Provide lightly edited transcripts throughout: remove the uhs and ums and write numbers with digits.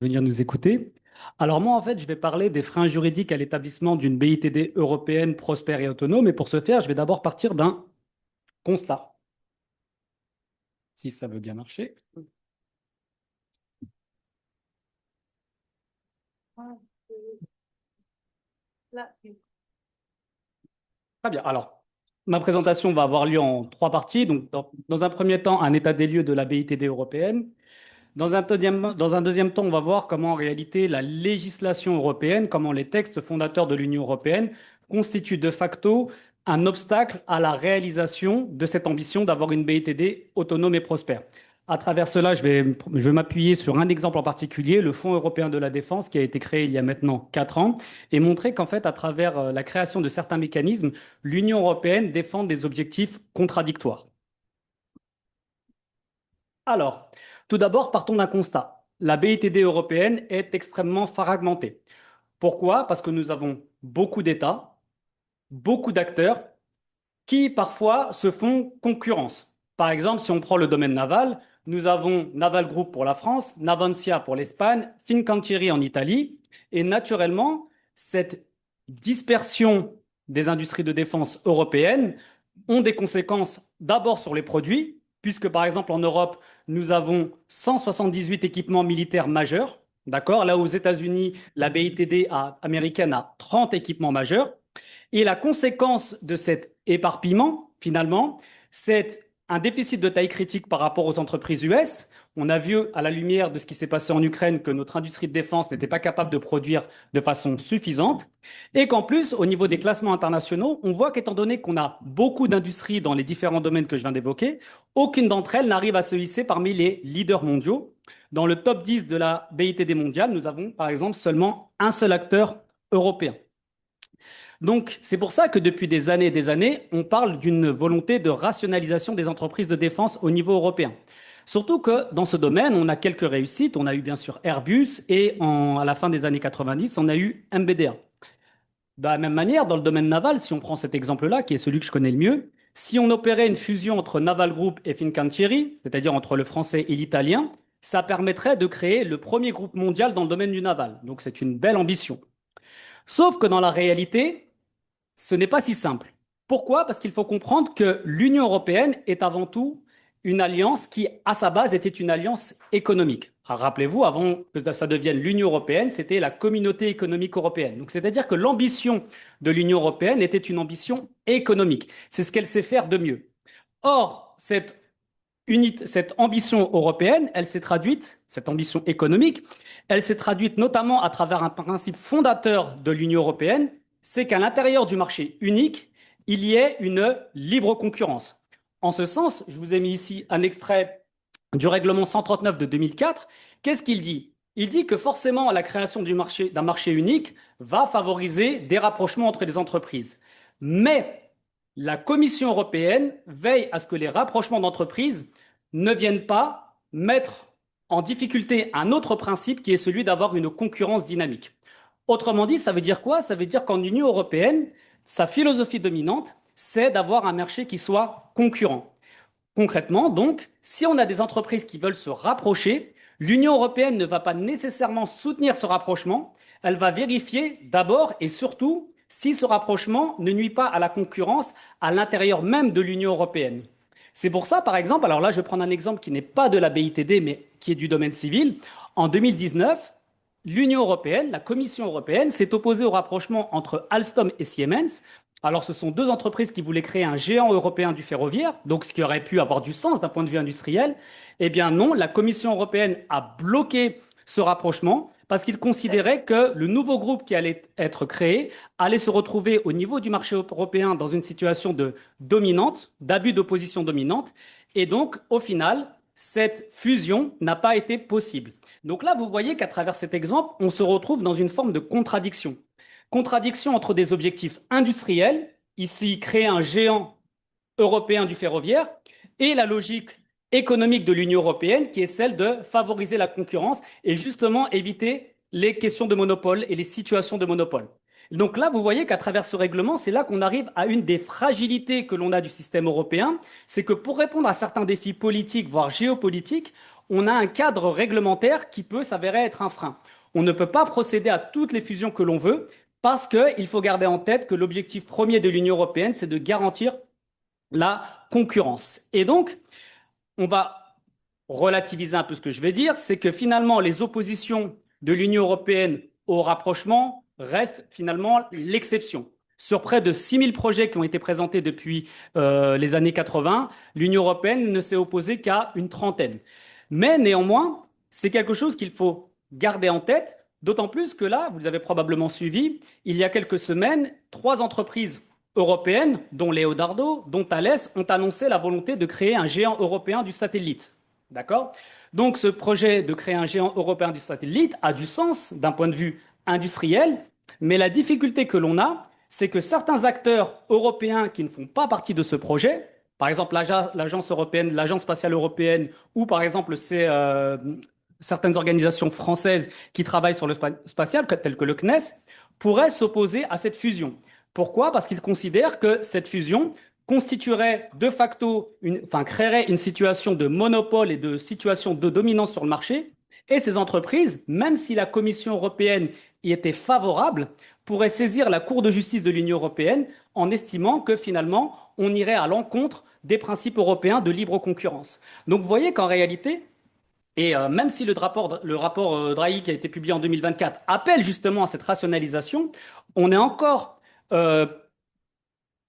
Venir nous écouter. Alors moi, en fait, je vais parler des freins juridiques à l'établissement d'une BITD européenne prospère et autonome. Et pour ce faire, je vais d'abord partir d'un constat, si ça veut bien marcher. Très bien. Alors, ma présentation va avoir lieu en trois parties. Donc, dans un premier temps, un état des lieux de la BITD européenne. Dans un deuxième temps, on va voir comment en réalité la législation européenne, comment les textes fondateurs de l'Union européenne constituent de facto un obstacle à la réalisation de cette ambition d'avoir une BITD autonome et prospère. À travers cela, je vais m'appuyer sur un exemple en particulier, le Fonds européen de la défense, qui a été créé il y a maintenant 4 ans, et montrer qu'en fait, à travers la création de certains mécanismes, l'Union européenne défend des objectifs contradictoires. Alors, tout d'abord, partons d'un constat. La BITD européenne est extrêmement fragmentée. Pourquoi? Parce que nous avons beaucoup d'États, beaucoup d'acteurs qui parfois se font concurrence. Par exemple, si on prend le domaine naval, nous avons Naval Group pour la France, Navantia pour l'Espagne, Fincantieri en Italie, et naturellement, cette dispersion des industries de défense européennes ont des conséquences d'abord sur les produits, puisque par exemple en Europe, nous avons 178 équipements militaires majeurs, d'accord? Là aux États-Unis, la BITD américaine a 30 équipements majeurs. Et la conséquence de cet éparpillement, finalement, c'est un déficit de taille critique par rapport aux entreprises US. On a vu à la lumière de ce qui s'est passé en Ukraine que notre industrie de défense n'était pas capable de produire de façon suffisante. Et qu'en plus, au niveau des classements internationaux, on voit qu'étant donné qu'on a beaucoup d'industries dans les différents domaines que je viens d'évoquer, aucune d'entre elles n'arrive à se hisser parmi les leaders mondiaux. Dans le top 10 de la BITD mondiale, nous avons par exemple seulement un seul acteur européen. Donc, c'est pour ça que depuis des années et des années, on parle d'une volonté de rationalisation des entreprises de défense au niveau européen. Surtout que dans ce domaine, on a quelques réussites. On a eu bien sûr Airbus et à la fin des années 90, on a eu MBDA. De la même manière, dans le domaine naval, si on prend cet exemple-là, qui est celui que je connais le mieux, si on opérait une fusion entre Naval Group et Fincantieri, c'est-à-dire entre le français et l'italien, ça permettrait de créer le premier groupe mondial dans le domaine du naval. Donc c'est une belle ambition. Sauf que dans la réalité, ce n'est pas si simple. Pourquoi? Parce qu'il faut comprendre que l'Union européenne est avant tout une alliance qui, à sa base, était une alliance économique. Rappelez-vous, avant que ça devienne l'Union européenne, c'était la communauté économique européenne. Donc, c'est-à-dire que l'ambition de l'Union européenne était une ambition économique. C'est ce qu'elle sait faire de mieux. Or, cette ambition européenne, elle s'est traduite, cette ambition économique, elle s'est traduite notamment à travers un principe fondateur de l'Union européenne, c'est qu'à l'intérieur du marché unique, il y ait une libre concurrence. En ce sens, je vous ai mis ici un extrait du règlement 139 de 2004. Qu'est-ce qu'il dit? Il dit que forcément la création d'un marché unique va favoriser des rapprochements entre les entreprises. Mais la Commission européenne veille à ce que les rapprochements d'entreprises ne viennent pas mettre en difficulté un autre principe qui est celui d'avoir une concurrence dynamique. Autrement dit, ça veut dire quoi? Ça veut dire qu'en Union européenne, sa philosophie dominante, c'est d'avoir un marché qui soit concurrent. Concrètement, donc, si on a des entreprises qui veulent se rapprocher, l'Union européenne ne va pas nécessairement soutenir ce rapprochement, elle va vérifier d'abord et surtout si ce rapprochement ne nuit pas à la concurrence à l'intérieur même de l'Union européenne. C'est pour ça, par exemple, alors là, je vais prendre un exemple qui n'est pas de la BITD, mais qui est du domaine civil. En 2019, l'Union européenne, la Commission européenne, s'est opposée au rapprochement entre Alstom et Siemens. Alors, ce sont deux entreprises qui voulaient créer un géant européen du ferroviaire, donc ce qui aurait pu avoir du sens d'un point de vue industriel. Eh bien non, la Commission européenne a bloqué ce rapprochement parce qu'il considérait que le nouveau groupe qui allait être créé allait se retrouver au niveau du marché européen dans une situation de dominante, d'abus d'opposition dominante. Et donc, au final, cette fusion n'a pas été possible. Donc là, vous voyez qu'à travers cet exemple, on se retrouve dans une forme de contradiction. Contradiction entre des objectifs industriels, ici créer un géant européen du ferroviaire, et la logique économique de l'Union européenne, qui est celle de favoriser la concurrence et justement éviter les questions de monopole et les situations de monopole. Donc là, vous voyez qu'à travers ce règlement, c'est là qu'on arrive à une des fragilités que l'on a du système européen, c'est que pour répondre à certains défis politiques, voire géopolitiques, on a un cadre réglementaire qui peut s'avérer être un frein. On ne peut pas procéder à toutes les fusions que l'on veut parce qu'il faut garder en tête que l'objectif premier de l'Union européenne, c'est de garantir la concurrence. Et donc, on va relativiser un peu ce que je vais dire, c'est que finalement, les oppositions de l'Union européenne au rapprochement restent finalement l'exception. Sur près de 6000 projets qui ont été présentés depuis les années 80, l'Union européenne ne s'est opposée qu'à une trentaine. Mais néanmoins, c'est quelque chose qu'il faut garder en tête, d'autant plus que là, vous avez probablement suivi, il y a quelques semaines, trois entreprises européennes, dont Leonardo, dont Thales, ont annoncé la volonté de créer un géant européen du satellite. D'accord? Donc ce projet de créer un géant européen du satellite a du sens d'un point de vue industriel, mais la difficulté que l'on a, c'est que certains acteurs européens qui ne font pas partie de ce projet, par exemple l'agence européenne, l'agence spatiale européenne, ou par exemple certaines organisations françaises qui travaillent sur le spatial, telles que le CNES, pourraient s'opposer à cette fusion. Pourquoi? Parce qu'ils considèrent que cette fusion constituerait de facto, créerait une situation de monopole et de situation de dominance sur le marché. Et ces entreprises, même si la Commission européenne y était favorable, pourraient saisir la Cour de justice de l'Union européenne en estimant que finalement, on irait à l'encontre des principes européens de libre concurrence. Donc vous voyez qu'en réalité, même si le rapport Draghi qui a été publié en 2024 appelle justement à cette rationalisation, on est encore euh,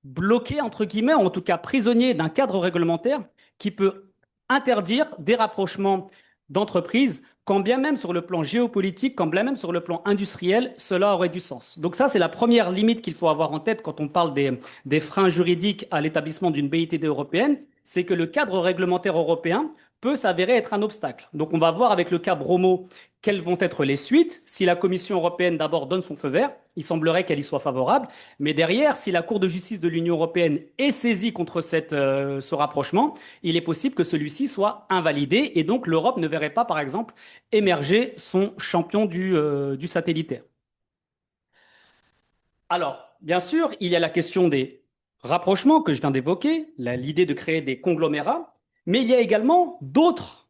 bloqué, entre guillemets, ou en tout cas prisonnier d'un cadre réglementaire qui peut interdire des rapprochements d'entreprises, quand bien même sur le plan géopolitique, quand bien même sur le plan industriel, cela aurait du sens. Donc ça, c'est la première limite qu'il faut avoir en tête quand on parle des freins juridiques à l'établissement d'une BITD européenne, c'est que le cadre réglementaire européen peut s'avérer être un obstacle. Donc on va voir avec le cas Bromo quelles vont être les suites. Si la Commission européenne d'abord donne son feu vert, il semblerait qu'elle y soit favorable, mais derrière, si la Cour de justice de l'Union européenne est saisie contre ce rapprochement, il est possible que celui-ci soit invalidé et donc l'Europe ne verrait pas, par exemple, émerger son champion du satellitaire. Alors, bien sûr, il y a la question des rapprochements que je viens d'évoquer, l'idée de créer des conglomérats, mais il y a également d'autres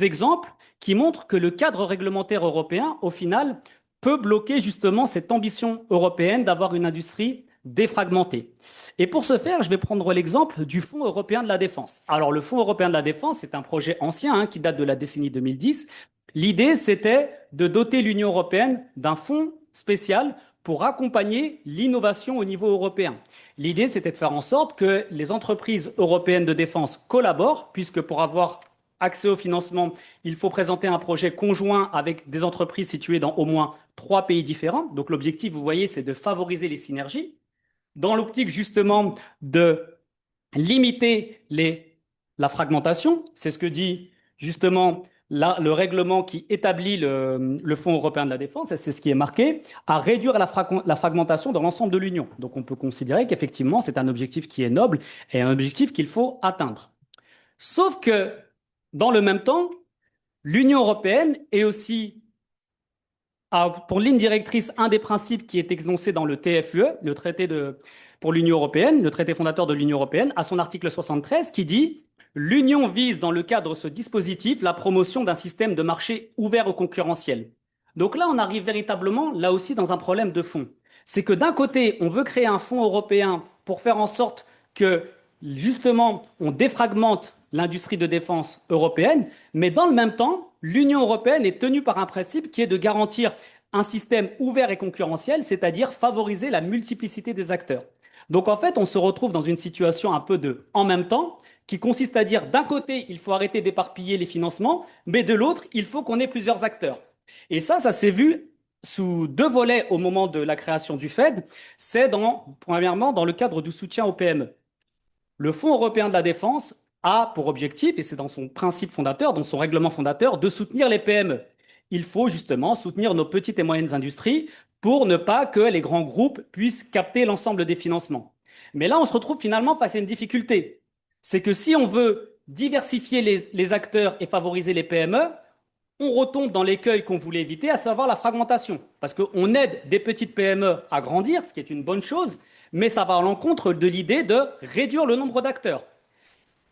exemples qui montrent que le cadre réglementaire européen, au final, peut bloquer justement cette ambition européenne d'avoir une industrie défragmentée. Et pour ce faire, je vais prendre l'exemple du Fonds européen de la défense. Alors, le Fonds européen de la défense est un projet ancien qui date de la décennie 2010. L'idée, c'était de doter l'Union européenne d'un fonds spécial pour accompagner l'innovation au niveau européen. L'idée, c'était de faire en sorte que les entreprises européennes de défense collaborent, puisque pour avoir accès au financement, il faut présenter un projet conjoint avec des entreprises situées dans au moins trois pays différents. Donc l'objectif, vous voyez, c'est de favoriser les synergies, dans l'optique justement de limiter la fragmentation. C'est ce que dit justement le règlement qui établit le Fonds européen de la défense, et c'est ce qui est marqué, à réduire la fragmentation dans l'ensemble de l'Union. Donc on peut considérer qu'effectivement c'est un objectif qui est noble et un objectif qu'il faut atteindre. Sauf que dans le même temps, l'Union européenne est aussi pour ligne directrice un des principes qui est énoncé dans le TFUE, le traité pour l'Union européenne, le traité fondateur de l'Union européenne, à son article 73, qui dit l'Union vise dans le cadre de ce dispositif la promotion d'un système de marché ouvert au concurrentiel. Donc là, on arrive véritablement, là aussi, dans un problème de fond. C'est que d'un côté, on veut créer un fonds européen pour faire en sorte que, justement, on défragmente l'industrie de défense européenne, mais dans le même temps, l'Union européenne est tenue par un principe qui est de garantir un système ouvert et concurrentiel, c'est-à-dire favoriser la multiplicité des acteurs. Donc en fait, on se retrouve dans une situation un peu de en même temps, qui consiste à dire d'un côté, il faut arrêter d'éparpiller les financements, mais de l'autre, il faut qu'on ait plusieurs acteurs. Et ça s'est vu sous deux volets au moment de la création du Fed. C'est premièrement, dans le cadre du soutien aux PME. Le Fonds européen de la défense a pour objectif, et c'est dans son principe fondateur, dans son règlement fondateur, de soutenir les PME. Il faut justement soutenir nos petites et moyennes industries pour ne pas que les grands groupes puissent capter l'ensemble des financements. Mais là, on se retrouve finalement face à une difficulté. C'est que si on veut diversifier les acteurs et favoriser les PME, on retombe dans l'écueil qu'on voulait éviter, à savoir la fragmentation. Parce qu'on aide des petites PME à grandir, ce qui est une bonne chose, mais ça va à l'encontre de l'idée de réduire le nombre d'acteurs.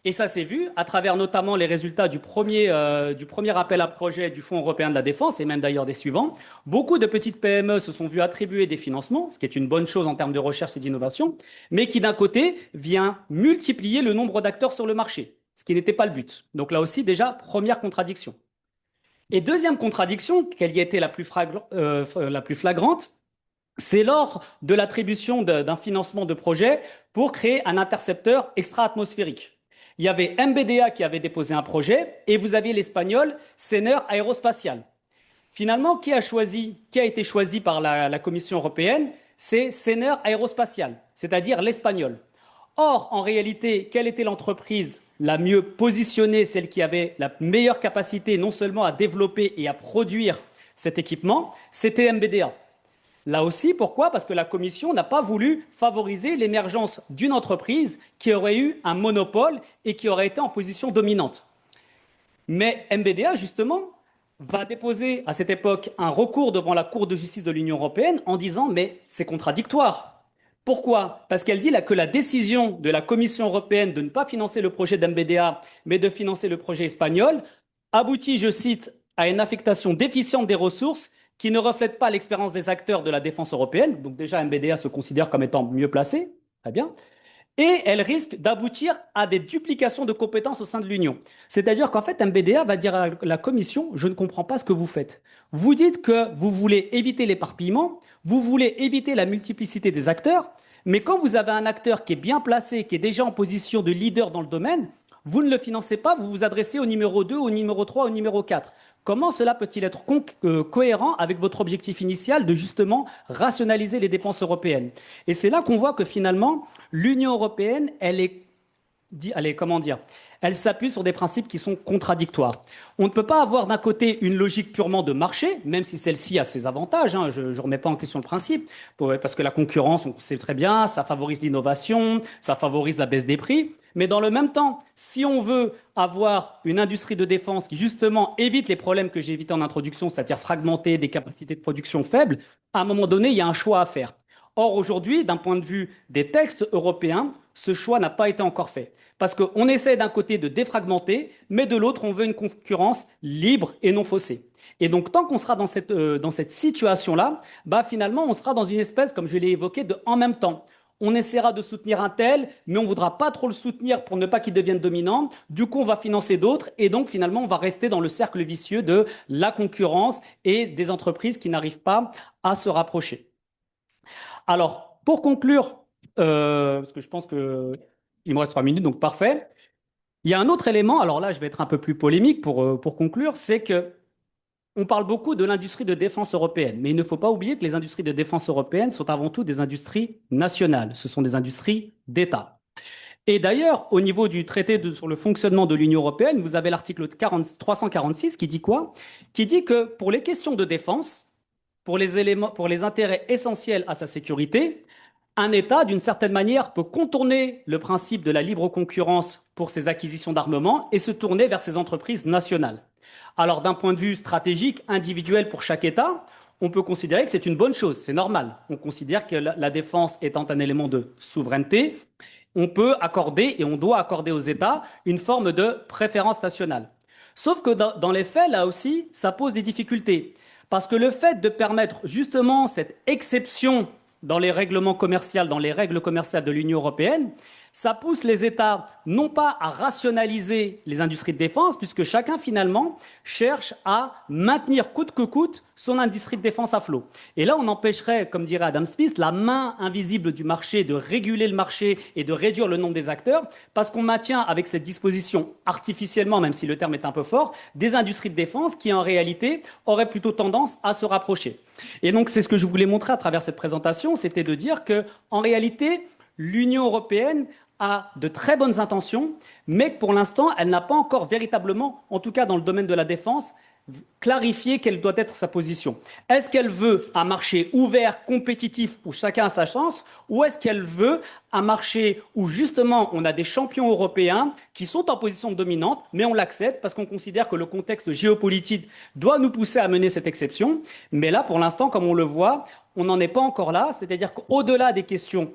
Et ça s'est vu à travers notamment les résultats du premier appel à projet du Fonds européen de la défense et même d'ailleurs des suivants. Beaucoup de petites PME se sont vues attribuer des financements, ce qui est une bonne chose en termes de recherche et d'innovation, mais qui d'un côté vient multiplier le nombre d'acteurs sur le marché, ce qui n'était pas le but. Donc là aussi, déjà, première contradiction. Et deuxième contradiction, quelle y a été la plus flagrante, c'est lors de l'attribution d'un financement de projet pour créer un intercepteur extra-atmosphérique. Il y avait MBDA qui avait déposé un projet et vous aviez l'espagnol Sener Aerospatial. Finalement, qui a été choisi par la Commission européenne? C'est Sener Aerospatial, c'est-à-dire l'espagnol. Or, en réalité, quelle était l'entreprise la mieux positionnée, celle qui avait la meilleure capacité non seulement à développer et à produire cet équipement? C'était MBDA. Là aussi, pourquoi? Parce que la Commission n'a pas voulu favoriser l'émergence d'une entreprise qui aurait eu un monopole et qui aurait été en position dominante. Mais MBDA, justement, va déposer à cette époque un recours devant la Cour de justice de l'Union européenne en disant mais c'est contradictoire. Pourquoi? Parce qu'elle dit là que la décision de la Commission européenne de ne pas financer le projet d'MBDA, mais de financer le projet espagnol, aboutit, je cite, à une affectation déficiente des ressources qui ne reflète pas l'expérience des acteurs de la défense européenne. Donc déjà, MBDA se considère comme étant mieux placé. Très bien. Et elle risque d'aboutir à des duplications de compétences au sein de l'Union. C'est-à-dire qu'en fait, MBDA va dire à la Commission, je ne comprends pas ce que vous faites. Vous dites que vous voulez éviter l'éparpillement, vous voulez éviter la multiplicité des acteurs, mais quand vous avez un acteur qui est bien placé, qui est déjà en position de leader dans le domaine, vous ne le financez pas, vous vous adressez au numéro 2, au numéro 3, au numéro 4. Comment cela peut-il être cohérent avec votre objectif initial de justement rationaliser les dépenses européennes? Et c'est là qu'on voit que finalement, l'Union européenne, comment dire, elle s'appuie sur des principes qui sont contradictoires. On ne peut pas avoir d'un côté une logique purement de marché, même si celle-ci a ses avantages, hein, je ne remets pas en question le principe, parce que la concurrence, on sait très bien, ça favorise l'innovation, ça favorise la baisse des prix. Mais dans le même temps, si on veut avoir une industrie de défense qui justement évite les problèmes que j'ai évités en introduction, c'est-à-dire fragmenter des capacités de production faibles, à un moment donné, il y a un choix à faire. Or, aujourd'hui, d'un point de vue des textes européens, ce choix n'a pas été encore fait. Parce qu'on essaie d'un côté de défragmenter, mais de l'autre, on veut une concurrence libre et non faussée. Et donc, tant qu'on sera dans cette situation-là, bah, finalement, on sera dans une espèce, comme je l'ai évoqué, de en même temps. On essaiera de soutenir un tel, mais on ne voudra pas trop le soutenir pour ne pas qu'il devienne dominant. Du coup, on va financer d'autres. Et donc, finalement, on va rester dans le cercle vicieux de la concurrence et des entreprises qui n'arrivent pas à se rapprocher. Alors, pour conclure, parce que je pense qu'il me reste 3 minutes, donc parfait. Il y a un autre élément, alors là, je vais être un peu plus polémique pour conclure, c'est que on parle beaucoup de l'industrie de défense européenne, mais il ne faut pas oublier que les industries de défense européennes sont avant tout des industries nationales. Ce sont des industries d'État. Et d'ailleurs, au niveau du traité sur le fonctionnement de l'Union européenne, vous avez l'article 346 qui dit quoi? Qui dit que pour les questions de défense, pour les intérêts essentiels à sa sécurité, un État, d'une certaine manière, peut contourner le principe de la libre concurrence pour ses acquisitions d'armement et se tourner vers ses entreprises nationales. Alors, d'un point de vue stratégique, individuel pour chaque État, on peut considérer que c'est une bonne chose, c'est normal. On considère que la défense étant un élément de souveraineté, on peut accorder et on doit accorder aux États une forme de préférence nationale. Sauf que dans les faits, là aussi, ça pose des difficultés. Parce que le fait de permettre justement cette exception dans les règlements commerciaux, dans les règles commerciales de l'Union européenne, ça pousse les États non pas à rationaliser les industries de défense, puisque chacun finalement cherche à maintenir coûte que coûte son industrie de défense à flot. Et là, on empêcherait, comme dirait Adam Smith, la main invisible du marché de réguler le marché et de réduire le nombre des acteurs, parce qu'on maintient avec cette disposition artificiellement, même si le terme est un peu fort, des industries de défense qui en réalité auraient plutôt tendance à se rapprocher. Et donc c'est ce que je voulais montrer à travers cette présentation, c'était de dire que en réalité, l'Union européenne a de très bonnes intentions, mais que pour l'instant, elle n'a pas encore véritablement, en tout cas dans le domaine de la défense, clarifié quelle doit être sa position. Est-ce qu'elle veut un marché ouvert, compétitif, où chacun a sa chance, ou est-ce qu'elle veut un marché où justement on a des champions européens qui sont en position dominante, mais on l'accepte parce qu'on considère que le contexte géopolitique doit nous pousser à mener cette exception. Mais là, pour l'instant, comme on le voit, on n'en est pas encore là, c'est-à-dire qu'au-delà des questions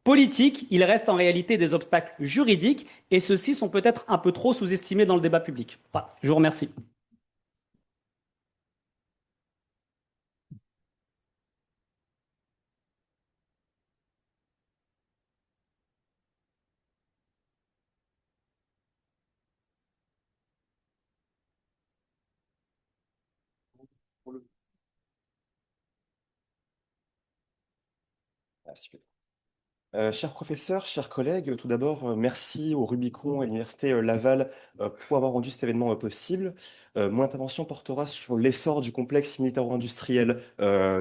politiques, il reste en réalité des obstacles juridiques et ceux-ci sont peut-être un peu trop sous-estimés dans le débat public. Voilà, je vous remercie. Ah, super. Chers professeurs, chers collègues, tout d'abord, merci au Rubicon et à l'Université Laval pour avoir rendu cet événement possible. Mon intervention portera sur l'essor du complexe militaro-industriel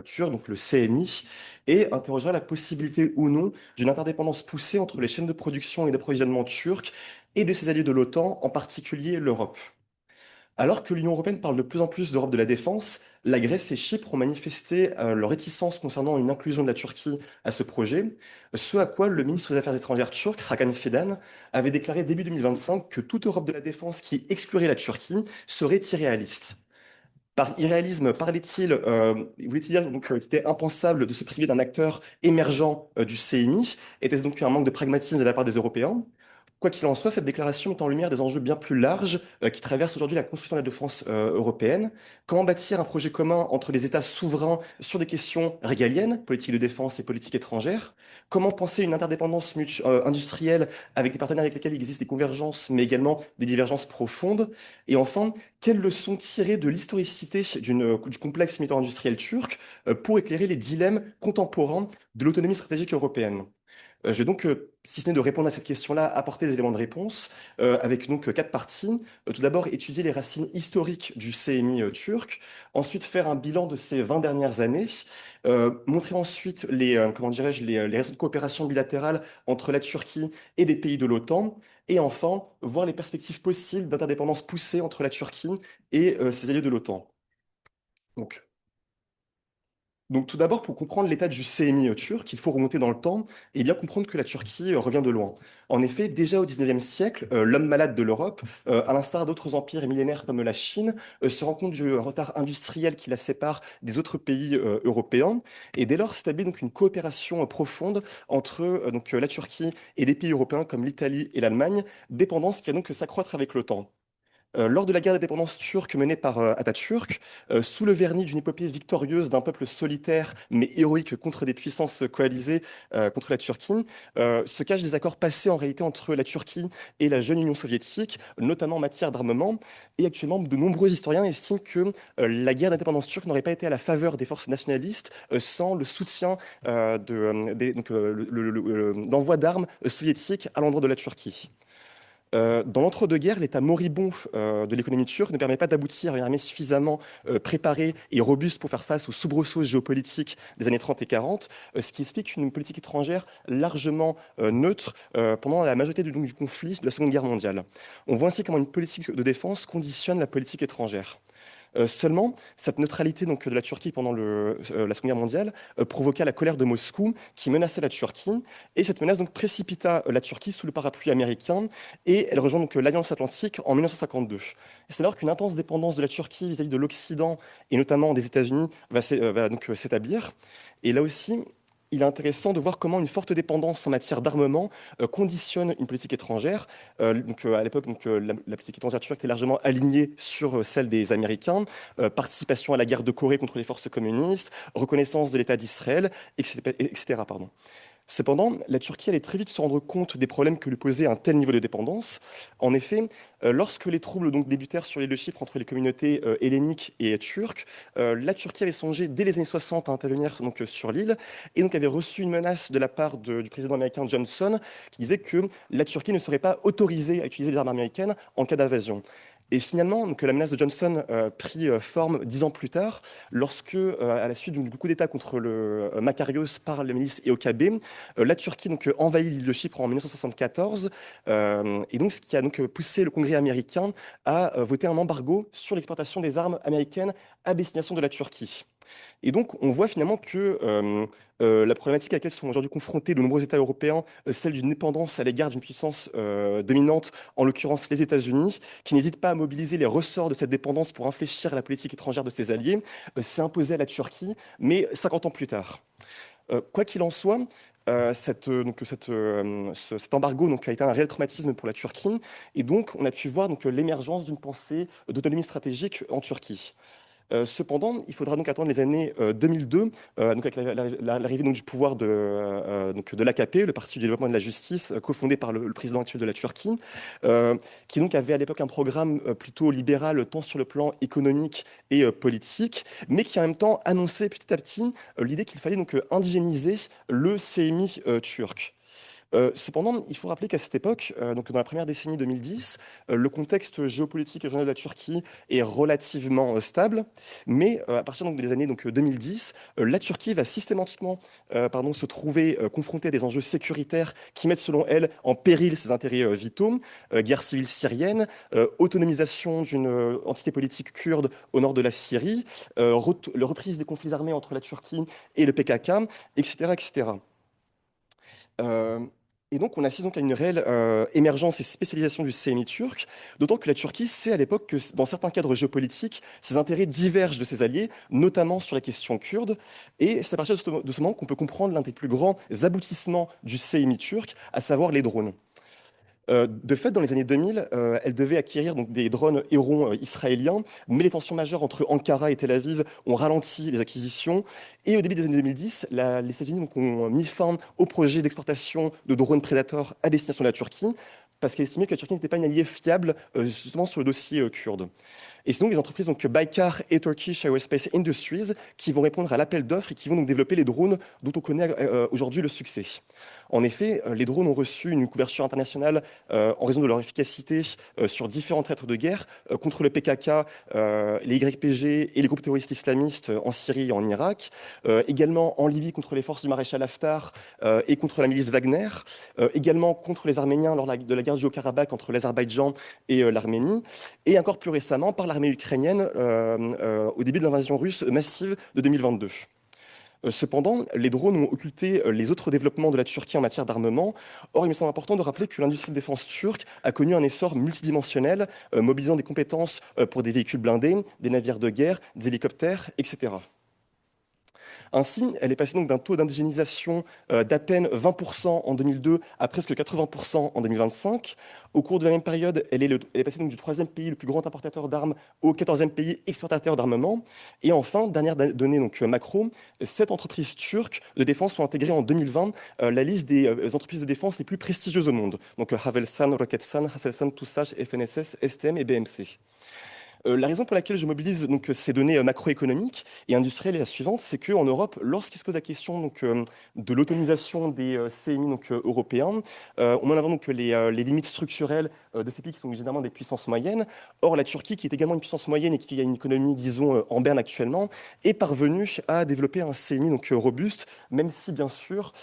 turc, donc le CMI, et interrogera la possibilité ou non d'une interdépendance poussée entre les chaînes de production et d'approvisionnement turques et de ses alliés de l'OTAN, en particulier l'Europe. Alors que l'Union européenne parle de plus en plus d'Europe de la défense, la Grèce et Chypre ont manifesté leur réticence concernant une inclusion de la Turquie à ce projet, ce à quoi le ministre des Affaires étrangères turc, Hakan Fidan, avait déclaré début 2025 que toute Europe de la défense qui exclurait la Turquie serait irréaliste. Par irréalisme, parlait-il, voulait-il dire donc, qu'il était impensable de se priver d'un acteur émergent du CMI? Était-ce donc un manque de pragmatisme de la part des Européens? Quoi qu'il en soit, cette déclaration met en lumière des enjeux bien plus larges qui traversent aujourd'hui la construction de la défense européenne. Comment bâtir un projet commun entre les États souverains sur des questions régaliennes, politique de défense et politique étrangère? Comment penser une interdépendance industrielle avec des partenaires avec lesquels il existe des convergences, mais également des divergences profondes? Et enfin, quelles leçons tirer de l'historicité du complexe militaro-industriel turc pour éclairer les dilemmes contemporains de l'autonomie stratégique européenne? Je vais donc, si ce n'est de répondre à cette question-là, apporter des éléments de réponse avec donc quatre parties. Tout d'abord, étudier les racines historiques du CMI turc. Ensuite, faire un bilan de ces 20 dernières années. Montrer ensuite comment dirais-je, les réseaux de coopération bilatérale entre la Turquie et des pays de l'OTAN. Et enfin, voir les perspectives possibles d'interdépendance poussée entre la Turquie et ses alliés de l'OTAN. Donc, donc tout d'abord, pour comprendre l'état du CMI turc, il faut remonter dans le temps et bien comprendre que la Turquie revient de loin. En effet, déjà au XIXe siècle, l'homme malade de l'Europe, à l'instar d'autres empires millénaires comme la Chine, se rend compte du retard industriel qui la sépare des autres pays européens. Et dès lors s'établit donc une coopération profonde entre la Turquie et des pays européens comme l'Italie et l'Allemagne, dépendance qui va donc s'accroître avec le temps. Lors de la guerre d'indépendance turque menée par Atatürk, sous le vernis d'une épopée victorieuse d'un peuple solitaire mais héroïque contre des puissances coalisées contre la Turquie, se cachent des accords passés en réalité entre la Turquie et la jeune Union soviétique, notamment en matière d'armement. Et actuellement, de nombreux historiens estiment que la guerre d'indépendance turque n'aurait pas été à la faveur des forces nationalistes sans le soutien d'envoi d'armes soviétiques à l'endroit de la Turquie. Dans l'entre-deux-guerres, l'état moribond de l'économie turque ne permet pas d'aboutir à une armée suffisamment préparée et robuste pour faire face aux soubresauts géopolitiques des années 30 et 40, ce qui explique une politique étrangère largement neutre pendant la majorité du conflit de la Seconde Guerre mondiale. On voit ainsi comment une politique de défense conditionne la politique étrangère. Seulement, cette neutralité donc, de la Turquie pendant la Seconde Guerre mondiale provoqua la colère de Moscou qui menaçait la Turquie. Et cette menace donc, précipita la Turquie sous le parapluie américain et elle rejoint donc, l'Alliance Atlantique en 1952. Et c'est alors qu'une intense dépendance de la Turquie vis-à-vis de l'Occident et notamment des États-Unis va donc s'établir. Et là aussi, il est intéressant de voir comment une forte dépendance en matière d'armement conditionne une politique étrangère. À l'époque, la politique étrangère turque était largement alignée sur celle des Américains. Participation à la guerre de Corée contre les forces communistes, reconnaissance de l'État d'Israël, etc. Pardon. Cependant, la Turquie allait très vite se rendre compte des problèmes que lui posait un tel niveau de dépendance. En effet, lorsque les troubles donc, débutèrent sur l'île de Chypre entre les communautés helléniques et turques, la Turquie avait songé dès les années 60 à intervenir donc, sur l'île et donc avait reçu une menace de la part du président américain Johnson qui disait que la Turquie ne serait pas autorisée à utiliser des armes américaines en cas d'invasion. Et finalement, donc, la menace de Johnson prit forme 10 ans plus tard, lorsque, à la suite du coup d'État contre le Makarios par les milices et OKB, la Turquie donc, envahit l'île de Chypre en 1974, et donc ce qui a donc poussé le Congrès américain à voter un embargo sur l'exportation des armes américaines à destination de la Turquie. Et donc, on voit finalement que la problématique à laquelle sont aujourd'hui confrontés de nombreux États européens, celle d'une dépendance à l'égard d'une puissance dominante, en l'occurrence les États-Unis, qui n'hésitent pas à mobiliser les ressorts de cette dépendance pour infléchir la politique étrangère de ses alliés, s'est imposée à la Turquie, mais 50 ans plus tard. Quoi qu'il en soit, Cet embargo donc, a été un réel traumatisme pour la Turquie. Et donc, on a pu voir donc, l'émergence d'une pensée d'autonomie stratégique en Turquie. Cependant, il faudra donc attendre les années 2002, donc avec l'arrivée donc, du pouvoir donc, de l'AKP, le Parti du développement et de la justice, cofondé par le président actuel de la Turquie, euh, qui donc avait à l'époque un programme plutôt libéral, tant sur le plan économique et politique, mais qui en même temps annonçait petit à petit l'idée qu'il fallait donc indigéniser le CMI turc. Cependant, il faut rappeler qu'à cette époque, donc dans la première décennie 2010, le contexte géopolitique et régional de la Turquie est relativement stable, mais à partir donc, des années 2010, la Turquie va systématiquement se trouver confrontée à des enjeux sécuritaires qui mettent selon elle en péril ses intérêts vitaux, guerre civile syrienne, autonomisation d'une entité politique kurde au nord de la Syrie, la reprise des conflits armés entre la Turquie et le PKK, etc., etc. Euh, et donc, on assiste donc à une réelle émergence et spécialisation du CMI turc, d'autant que la Turquie sait à l'époque que, dans certains cadres géopolitiques, ses intérêts divergent de ses alliés, notamment sur la question kurde. Et c'est à partir de ce moment qu'on peut comprendre l'un des plus grands aboutissements du CMI turc, à savoir les drones. De fait, dans les années 2000, elle devait acquérir donc, des drones Héron israéliens, mais les tensions majeures entre Ankara et Tel Aviv ont ralenti les acquisitions. Et au début des années 2010, les États-Unis donc, ont mis fin au projet d'exportation de drones Predator à destination de la Turquie, parce qu'elle estimait que la Turquie n'était pas une alliée fiable, justement sur le dossier kurde. Et c'est donc les entreprises donc, Baykar et Turkish Aerospace Industries qui vont répondre à l'appel d'offres et qui vont donc développer les drones dont on connaît aujourd'hui le succès. En effet, les drones ont reçu une couverture internationale en raison de leur efficacité sur différents théâtres de guerre contre le PKK, les YPG et les groupes terroristes islamistes en Syrie et en Irak, également en Libye contre les forces du maréchal Haftar et contre la milice Wagner, également contre les Arméniens lors de la guerre du Haut-Karabakh entre l'Azerbaïdjan et l'Arménie, et encore plus récemment par l'armée ukrainienne au début de l'invasion russe massive de 2022. Cependant, les drones ont occulté les autres développements de la Turquie en matière d'armement. Or, il me semble important de rappeler que l'industrie de défense turque a connu un essor multidimensionnel, mobilisant des compétences pour des véhicules blindés, des navires de guerre, des hélicoptères, etc. Ainsi, elle est passée donc d'un taux d'indigénisation d'à peine 20% en 2002 à presque 80% en 2025. Au cours de la même période, elle est passée donc du troisième pays le plus grand importateur d'armes au 14e pays exportateur d'armement. Et enfin, dernière donnée donc, macro, 7 entreprises turques de défense ont intégré en 2020 la liste des entreprises de défense les plus prestigieuses au monde. Donc Havelsan, Roketsan, Haselsan, Tusash, FNSS, STM et BMC. La raison pour laquelle je mobilise donc, ces données macroéconomiques et industrielles est la suivante, c'est qu'en Europe, lorsqu'il se pose la question donc, de l'autonomisation des CMI donc, européens, on met en avant donc, les limites structurelles de ces pays qui sont généralement des puissances moyennes. Or, la Turquie, qui est également une puissance moyenne et qui a une économie, disons, en berne actuellement, est parvenue à développer un CMI donc, robuste, même si, bien sûr,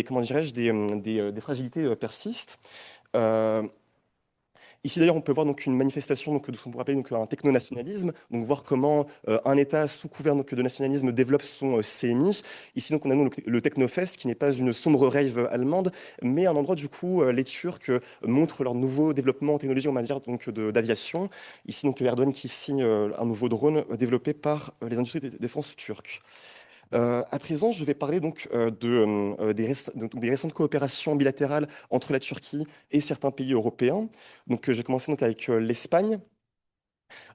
comment dirais-je, des fragilités persistent. Euh, Ici, d'ailleurs, on peut voir donc une manifestation donc, de ce qu'on pourrait appeler donc, un techno-nationalisme, donc voir comment un État sous couvert donc, de nationalisme développe son CMI. Ici, donc, on a donc, le Technofest, qui n'est pas une sombre rave allemande, mais un endroit, du coup, les Turcs montrent leur nouveau développement en technologie en matière donc, d'aviation. Ici, donc, Erdogan qui signe un nouveau drone développé par les industries de défense turques. À présent, je vais parler donc des récentes coopérations bilatérales entre la Turquie et certains pays européens. Donc, je vais commencer donc avec l'Espagne.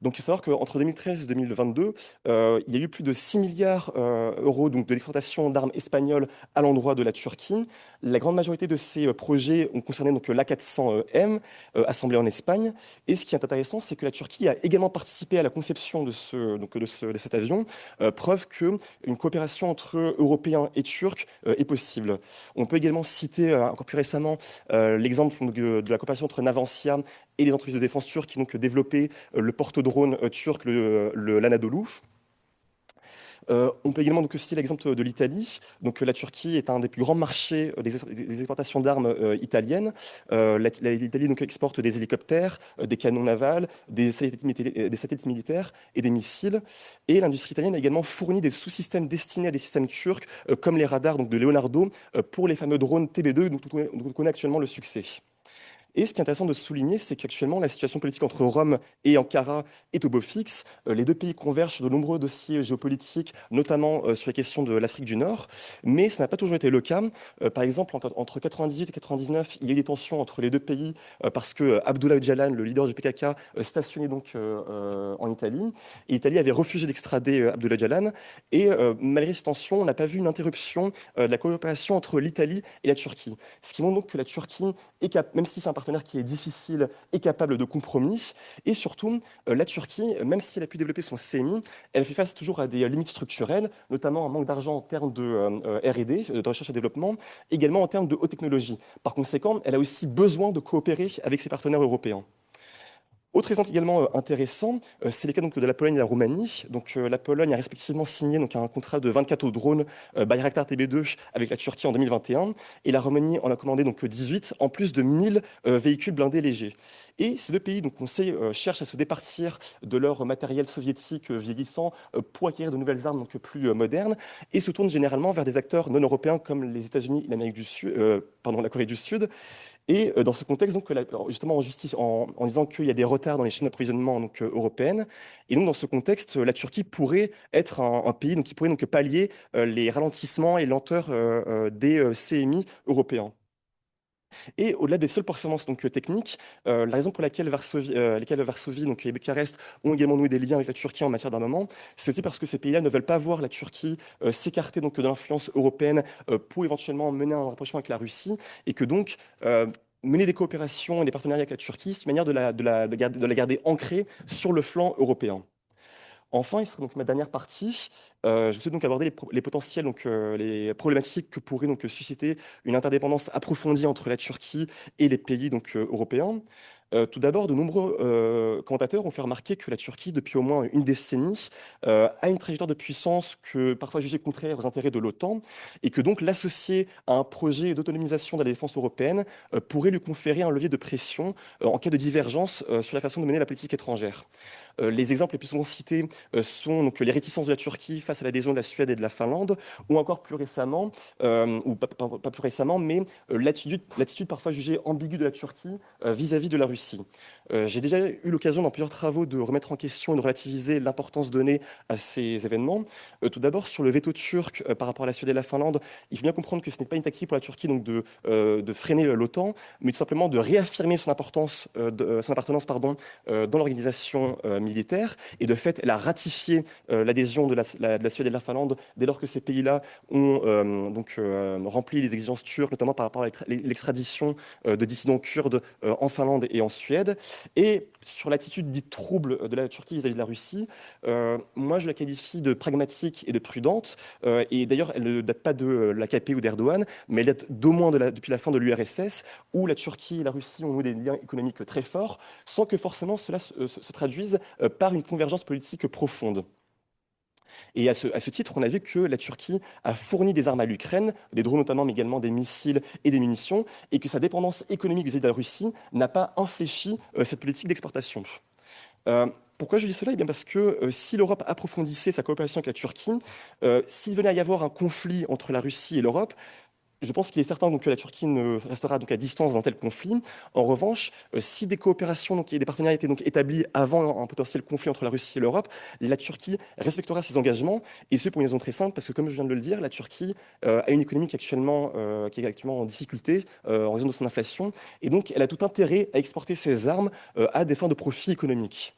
Donc, il faut savoir qu'entre 2013 et 2022, il y a eu plus de 6 milliards d'euros donc, de l'exportation d'armes espagnoles à l'endroit de la Turquie. La grande majorité de ces projets ont concerné donc, l'A400M, assemblée en Espagne. Et ce qui est intéressant, c'est que la Turquie a également participé à la conception de cet avion, preuve qu'une coopération entre Européens et Turcs est possible. On peut également citer encore plus récemment l'exemple de la coopération entre Navantia et les entreprises de défense turques qui ont donc développé le porte-drone turc, l'Anadolu. On peut également donc citer l'exemple de l'Italie. Donc la Turquie est un des plus grands marchés des exportations d'armes italiennes. L'Italie donc exporte des hélicoptères, des canons navals, des satellites militaires et des missiles. Et l'industrie italienne a également fourni des sous-systèmes destinés à des systèmes turcs, comme les radars donc, de Leonardo, pour les fameux drones TB2 dont on connaît actuellement le succès. Et ce qui est intéressant de souligner, c'est qu'actuellement, la situation politique entre Rome et Ankara est au beau fixe. Les deux pays convergent sur de nombreux dossiers géopolitiques, notamment sur les questions de l'Afrique du Nord, mais ça n'a pas toujours été le cas. Par exemple, entre 98 et 99, il y a eu des tensions entre les deux pays parce que Abdullah Öcalan, le leader du PKK, stationnait donc en Italie. Et l'Italie avait refusé d'extrader Abdullah Öcalan. Et malgré ces tensions, on n'a pas vu une interruption de la coopération entre l'Italie et la Turquie. Ce qui montre donc que la Turquie, même si c'est un partenaire qui est difficile, est capable de compromis. Et surtout, la Turquie, même si elle a pu développer son CMI, elle fait face toujours à des limites structurelles, notamment un manque d'argent en termes de R&D, de recherche et développement, également en termes de haute technologie. Par conséquent, elle a aussi besoin de coopérer avec ses partenaires européens. Autre exemple également intéressant, c'est les cas donc, de la Pologne et la Roumanie. Donc, la Pologne a respectivement signé donc, un contrat de 24 drones Bayraktar TB2 avec la Turquie en 2021 et la Roumanie en a commandé donc, 18, en plus de 1000 véhicules blindés légers. Et ces deux pays, donc, on sait, cherchent à se départir de leur matériel soviétique vieillissant pour acquérir de nouvelles armes donc, plus modernes et se tournent généralement vers des acteurs non européens comme les États-Unis et l'Amérique du Sud, pardon, la Corée du Sud. Et dans ce contexte, donc, justement en disant qu'il y a des retards dans les chaînes d'approvisionnement donc, européennes, et donc dans ce contexte, la Turquie pourrait être un pays donc, qui pourrait donc, pallier les ralentissements et lenteurs des CMI européens. Et au-delà des seules performances donc, techniques, la raison pour laquelle Varsovie donc, et Bucarest ont également noué des liens avec la Turquie en matière d'armement, c'est aussi parce que ces pays-là ne veulent pas voir la Turquie s'écarter donc, de l'influence européenne pour éventuellement mener un rapprochement avec la Russie, et que donc mener des coopérations et des partenariats avec la Turquie, c'est une manière de la garder ancrée sur le flanc européen. Enfin, il sera donc ma dernière partie. Je souhaite donc aborder les potentiels, donc les problématiques que pourrait donc susciter une interdépendance approfondie entre la Turquie et les pays donc européens. Tout d'abord, de nombreux commentateurs ont fait remarquer que la Turquie, depuis au moins une décennie, a une trajectoire de puissance que parfois jugée contraire aux intérêts de l'OTAN, et que donc l'associer à un projet d'autonomisation de la défense européenne pourrait lui conférer un levier de pression en cas de divergence sur la façon de mener la politique étrangère. Les exemples les plus souvent cités sont donc les réticences de la Turquie face à l'adhésion de la Suède et de la Finlande, ou encore plus récemment, ou pas plus récemment, mais l'attitude parfois jugée ambiguë de la Turquie vis-à-vis de la Russie. J'ai déjà eu l'occasion dans plusieurs travaux de remettre en question et de relativiser l'importance donnée à ces événements. Tout d'abord, sur le veto turc par rapport à la Suède et la Finlande, il faut bien comprendre que ce n'est pas une tactique pour la Turquie donc de freiner l'OTAN, mais tout simplement de réaffirmer son importance, son appartenance pardon, dans l'organisation militaire. Et de fait, elle a ratifié l'adhésion de la Suède et de la Finlande dès lors que ces pays-là ont rempli les exigences turques, notamment par rapport à l'extradition de dissidents kurdes en Finlande et en Suède. Et sur l'attitude dite trouble de la Turquie vis-à-vis de la Russie, moi je la qualifie de pragmatique et de prudente. Et d'ailleurs, elle ne date pas de l'AKP ou d'Erdogan, mais elle date d'au moins depuis la fin de l'URSS, où la Turquie et la Russie ont eu des liens économiques très forts, sans que forcément cela se traduise par une convergence politique profonde. Et à ce titre, on a vu que la Turquie a fourni des armes à l'Ukraine, des drones notamment, mais également des missiles et des munitions, et que sa dépendance économique vis-à-vis de la Russie n'a pas infléchi cette politique d'exportation. Euh, Pourquoi je dis cela? Eh bien parce que si l'Europe approfondissait sa coopération avec la Turquie, s'il venait à y avoir un conflit entre la Russie et l'Europe, je pense qu'il est certain donc, que la Turquie ne restera donc à distance d'un tel conflit. En revanche, si des coopérations donc, et des partenariats étaient donc établis avant un potentiel conflit entre la Russie et l'Europe, la Turquie respectera ses engagements, et ce pour une raison très simple, parce que comme je viens de le dire, la Turquie a une économie qui est actuellement en difficulté en raison de son inflation, et donc elle a tout intérêt à exporter ses armes à des fins de profit économique.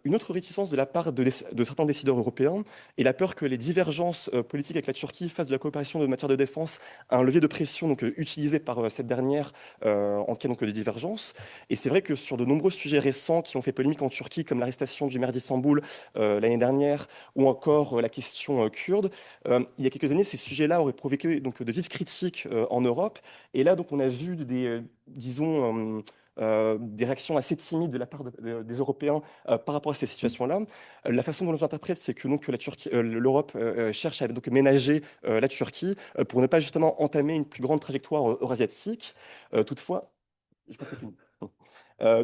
Une autre réticence de la part de certains décideurs européens est la peur que les divergences politiques avec la Turquie fassent de la coopération de matière de défense un levier de pression donc, utilisé par cette dernière en cas donc, de divergence. Et c'est vrai que sur de nombreux sujets récents qui ont fait polémique en Turquie, comme l'arrestation du maire d'Istanbul l'année dernière, ou encore la question kurde, il y a quelques années, ces sujets-là auraient provoqué donc, de vives critiques en Europe. Et là, donc, on a vu disons, des réactions assez timides de la part des Européens par rapport à ces situations-là. La façon dont j'interprète, c'est que donc, l'Europe cherche à donc, ménager la Turquie pour ne pas justement entamer une plus grande trajectoire eurasiatique. Toutefois, je passe au film.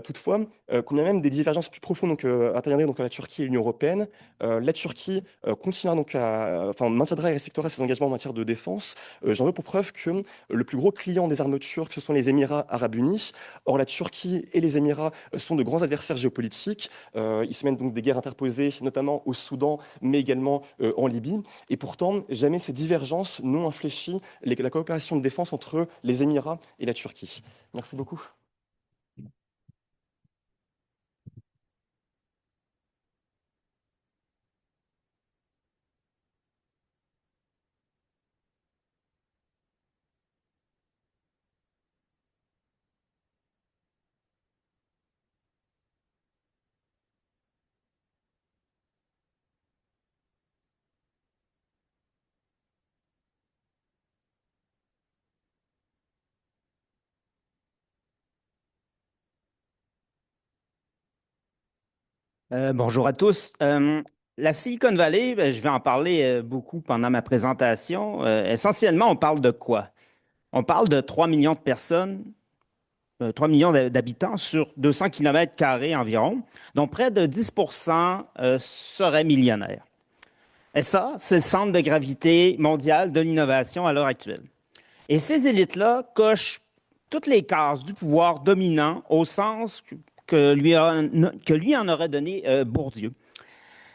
Toutefois, qu'on a même des divergences plus profondes donc, interviendraient donc, à la Turquie et l'Union européenne, la Turquie continuera donc enfin, maintiendra et respectera ses engagements en matière de défense. J'en veux pour preuve que le plus gros client des armes turques, ce sont les Émirats arabes unis. Or, la Turquie et les Émirats sont de grands adversaires géopolitiques. Ils se mènent donc des guerres interposées, notamment au Soudan, mais également en Libye. Et pourtant, jamais ces divergences n'ont infléchi la coopération de défense entre les Émirats et la Turquie. Merci beaucoup. Bonjour à tous. La Silicon Valley, ben, je vais en parler beaucoup pendant ma présentation. Essentiellement, on parle de quoi? On parle de 3 millions de personnes, 3 millions d'habitants sur 200 kilomètres carrés environ, dont près de 10% seraient millionnaires. Et ça, c'est le centre de gravité mondial de l'innovation à l'heure actuelle. Et ces élites-là cochent toutes les cases du pouvoir dominant au sens que lui en aurait donné Bourdieu.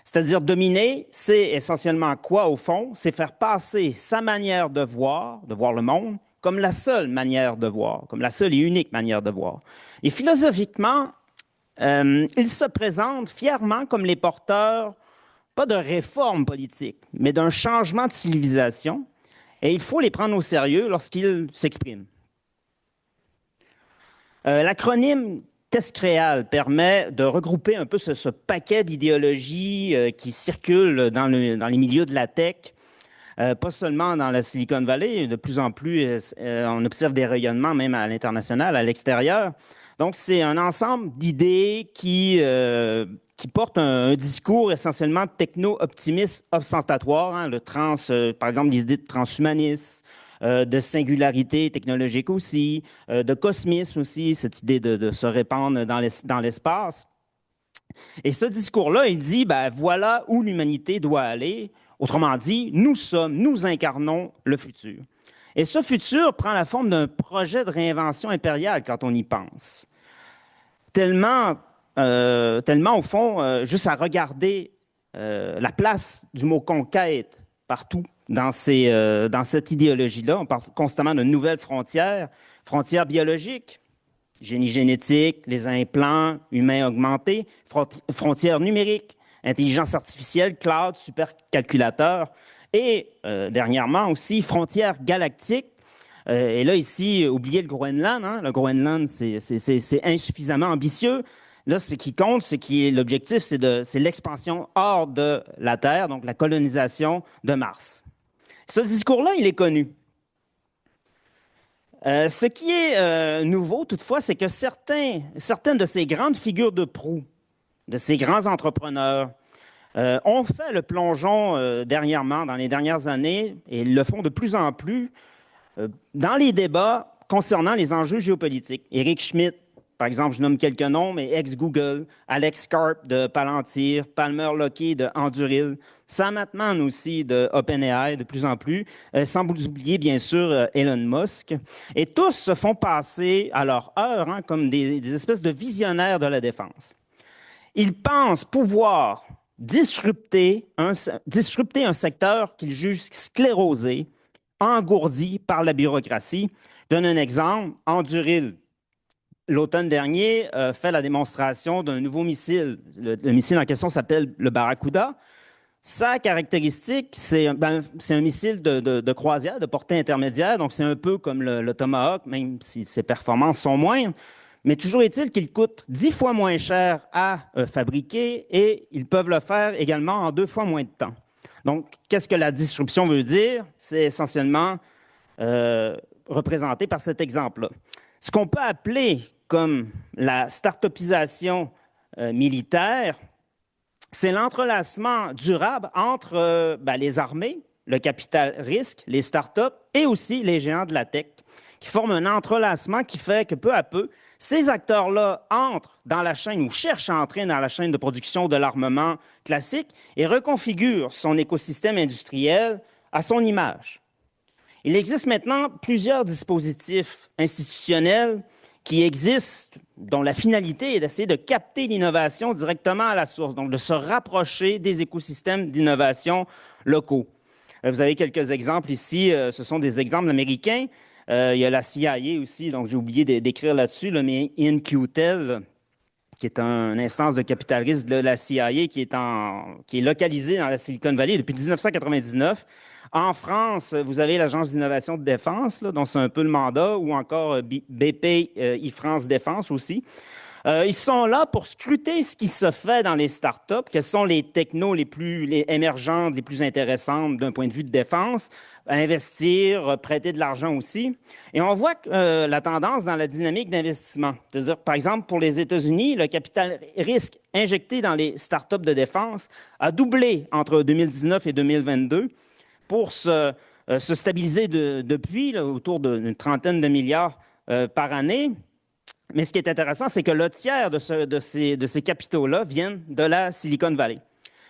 C'est-à-dire dominer, c'est essentiellement quoi au fond? C'est faire passer sa manière de voir le monde, comme la seule manière de voir, comme la seule et unique manière de voir. Et philosophiquement, ils se présentent fièrement comme les porteurs, pas de réforme politique, mais d'un changement de civilisation, et il faut les prendre au sérieux lorsqu'ils s'expriment. L'acronyme TESCREAL permet de regrouper un peu ce paquet d'idéologies qui circulent dans les milieux de la tech, pas seulement dans la Silicon Valley, de plus en plus, on observe des rayonnements même à l'international, à l'extérieur. Donc, c'est un ensemble d'idées qui portent un discours essentiellement techno-optimiste ostentatoire, hein, par exemple, les idées de transhumanisme, de singularité technologique aussi, de cosmisme aussi, cette idée de se répandre dans l'espace. Et ce discours-là, il dit, ben voilà où l'humanité doit aller. Autrement dit, nous incarnons le futur. Et ce futur prend la forme d'un projet de réinvention impériale quand on y pense. Tellement au fond, juste à regarder la place du mot conquête partout dans cette idéologie-là. On parle constamment de nouvelles frontières, frontières biologiques, génie génétique, les implants humains augmentés, frontières numériques, intelligence artificielle, cloud, supercalculateur et dernièrement aussi frontières galactiques. Et là, ici, oubliez le Groenland. Hein? Le Groenland, c'est insuffisamment ambitieux. Là, ce qui compte, l'objectif, c'est l'expansion hors de la Terre, donc la colonisation de Mars. Ce discours-là, il est connu. Ce qui est nouveau, toutefois, c'est que certaines de ces grandes figures de proue, de ces grands entrepreneurs, ont fait le plongeon dernièrement, dans les dernières années, et ils le font de plus en plus, dans les débats concernant les enjeux géopolitiques. Eric Schmidt, par exemple, je nomme quelques noms, mais ex-Google, Alex Karp de Palantir, Palmer Luckey de Anduril, Sam Altman aussi de OpenAI de plus en plus, sans vous oublier bien sûr Elon Musk. Et tous se font passer à leur heure hein, comme des espèces de visionnaires de la défense. Ils pensent pouvoir disrupter un secteur qu'ils jugent sclérosé, engourdi par la bureaucratie. Je donne un exemple. Anduril, l'automne dernier, fait la démonstration d'un nouveau missile. Le missile en question s'appelle le Barracuda. Sa caractéristique, c'est un missile de croisière, de portée intermédiaire, donc c'est un peu comme le Tomahawk, même si ses performances sont moindres. Mais toujours est-il qu'il coûte 10 fois moins cher à fabriquer et ils peuvent le faire également en 2 fois moins de temps. Donc, qu'est-ce que la disruption veut dire? C'est essentiellement représenté par cet exemple-là. Ce qu'on peut appeler comme la start-upisation militaire, c'est l'entrelacement durable entre les armées, le capital risque, les startups et aussi les géants de la tech qui forment un entrelacement qui fait que peu à peu, ces acteurs-là entrent dans la chaîne ou cherchent à entrer dans la chaîne de production de l'armement classique et reconfigurent son écosystème industriel à son image. Il existe maintenant plusieurs dispositifs institutionnels qui existent, dont la finalité est d'essayer de capter l'innovation directement à la source, donc de se rapprocher des écosystèmes d'innovation locaux. Vous avez quelques exemples ici, ce sont des exemples américains. Il y a la CIA aussi, donc j'ai oublié d'écrire là-dessus, mais InQtel, qui est une instance de capital risque de la CIA qui est localisée dans la Silicon Valley depuis 1999. En France, vous avez l'Agence d'innovation de défense, là, dont c'est un peu le mandat, ou encore BP e-France Défense aussi. Ils sont là pour scruter ce qui se fait dans les startups, quelles sont les technos les émergentes, les plus intéressantes d'un point de vue de défense, investir, prêter de l'argent aussi. Et on voit la tendance dans la dynamique d'investissement. C'est-à-dire, par exemple, pour les États-Unis, le capital risque injecté dans les startups de défense a doublé entre 2019 et 2022 pour se stabiliser depuis là, autour d'une trentaine de milliards par année. Mais ce qui est intéressant, c'est que le tiers de ces capitaux-là viennent de la Silicon Valley.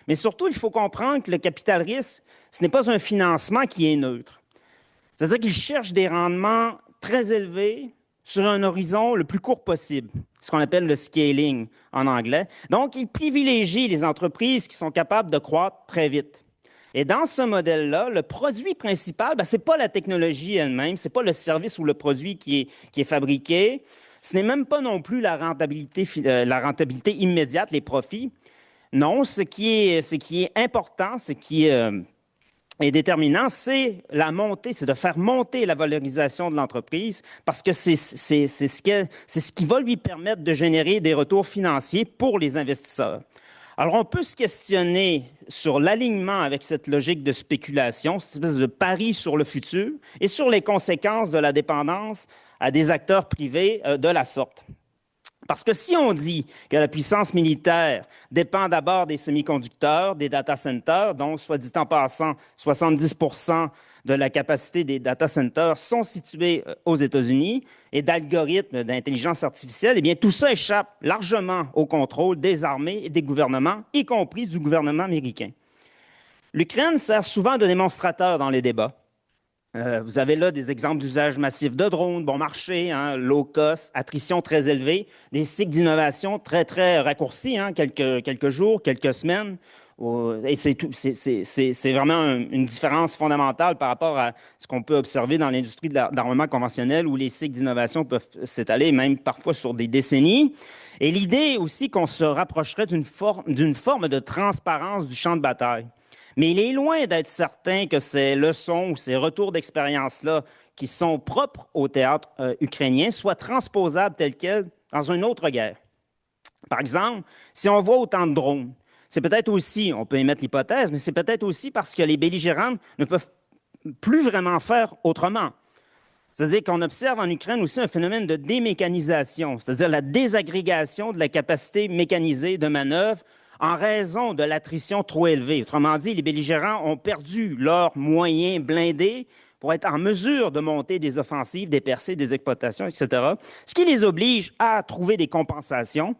Mais surtout, il faut comprendre que le capital risque, ce n'est pas un financement qui est neutre. C'est-à-dire qu'il cherche des rendements très élevés sur un horizon le plus court possible, ce qu'on appelle le scaling en anglais. Donc, il privilégie les entreprises qui sont capables de croître très vite. Et dans ce modèle-là, le produit principal, ce n'est pas la technologie elle-même, ce n'est pas le service ou le produit qui est fabriqué. Ce n'est même pas non plus la rentabilité immédiate, les profits. Non, ce qui est important, ce qui est déterminant, c'est la montée, c'est de faire monter la valorisation de l'entreprise parce que c'est ce qui va lui permettre de générer des retours financiers pour les investisseurs. Alors, on peut se questionner sur l'alignement avec cette logique de spéculation, cette espèce de pari sur le futur et sur les conséquences de la dépendance à des acteurs privés de la sorte. Parce que si on dit que la puissance militaire dépend d'abord des semi-conducteurs, des data centers, dont, soit dit en passant, 70% de la capacité des data centers sont situés aux États-Unis, et d'algorithmes d'intelligence artificielle, eh bien, tout ça échappe largement au contrôle des armées et des gouvernements, y compris du gouvernement américain. L'Ukraine sert souvent de démonstrateur dans les débats. Vous avez là des exemples d'usage massif de drones, bon marché, low cost, attrition très élevée, des cycles d'innovation très, très raccourcis, quelques jours, quelques semaines. Et c'est vraiment une différence fondamentale par rapport à ce qu'on peut observer dans l'industrie de l'armement conventionnel où les cycles d'innovation peuvent s'étaler même parfois sur des décennies. Et l'idée aussi qu'on se rapprocherait d'une forme de transparence du champ de bataille. Mais il est loin d'être certain que ces leçons ou ces retours d'expérience-là qui sont propres au théâtre ukrainien soient transposables tels quels dans une autre guerre. Par exemple, si on voit autant de drones, c'est peut-être aussi, on peut émettre l'hypothèse, mais c'est peut-être aussi parce que les belligérants ne peuvent plus vraiment faire autrement. C'est-à-dire qu'on observe en Ukraine aussi un phénomène de démécanisation, c'est-à-dire la désagrégation de la capacité mécanisée de manœuvre en raison de l'attrition trop élevée. Autrement dit, les belligérants ont perdu leurs moyens blindés pour être en mesure de monter des offensives, des percées, des exploitations, etc., ce qui les oblige à trouver des compensations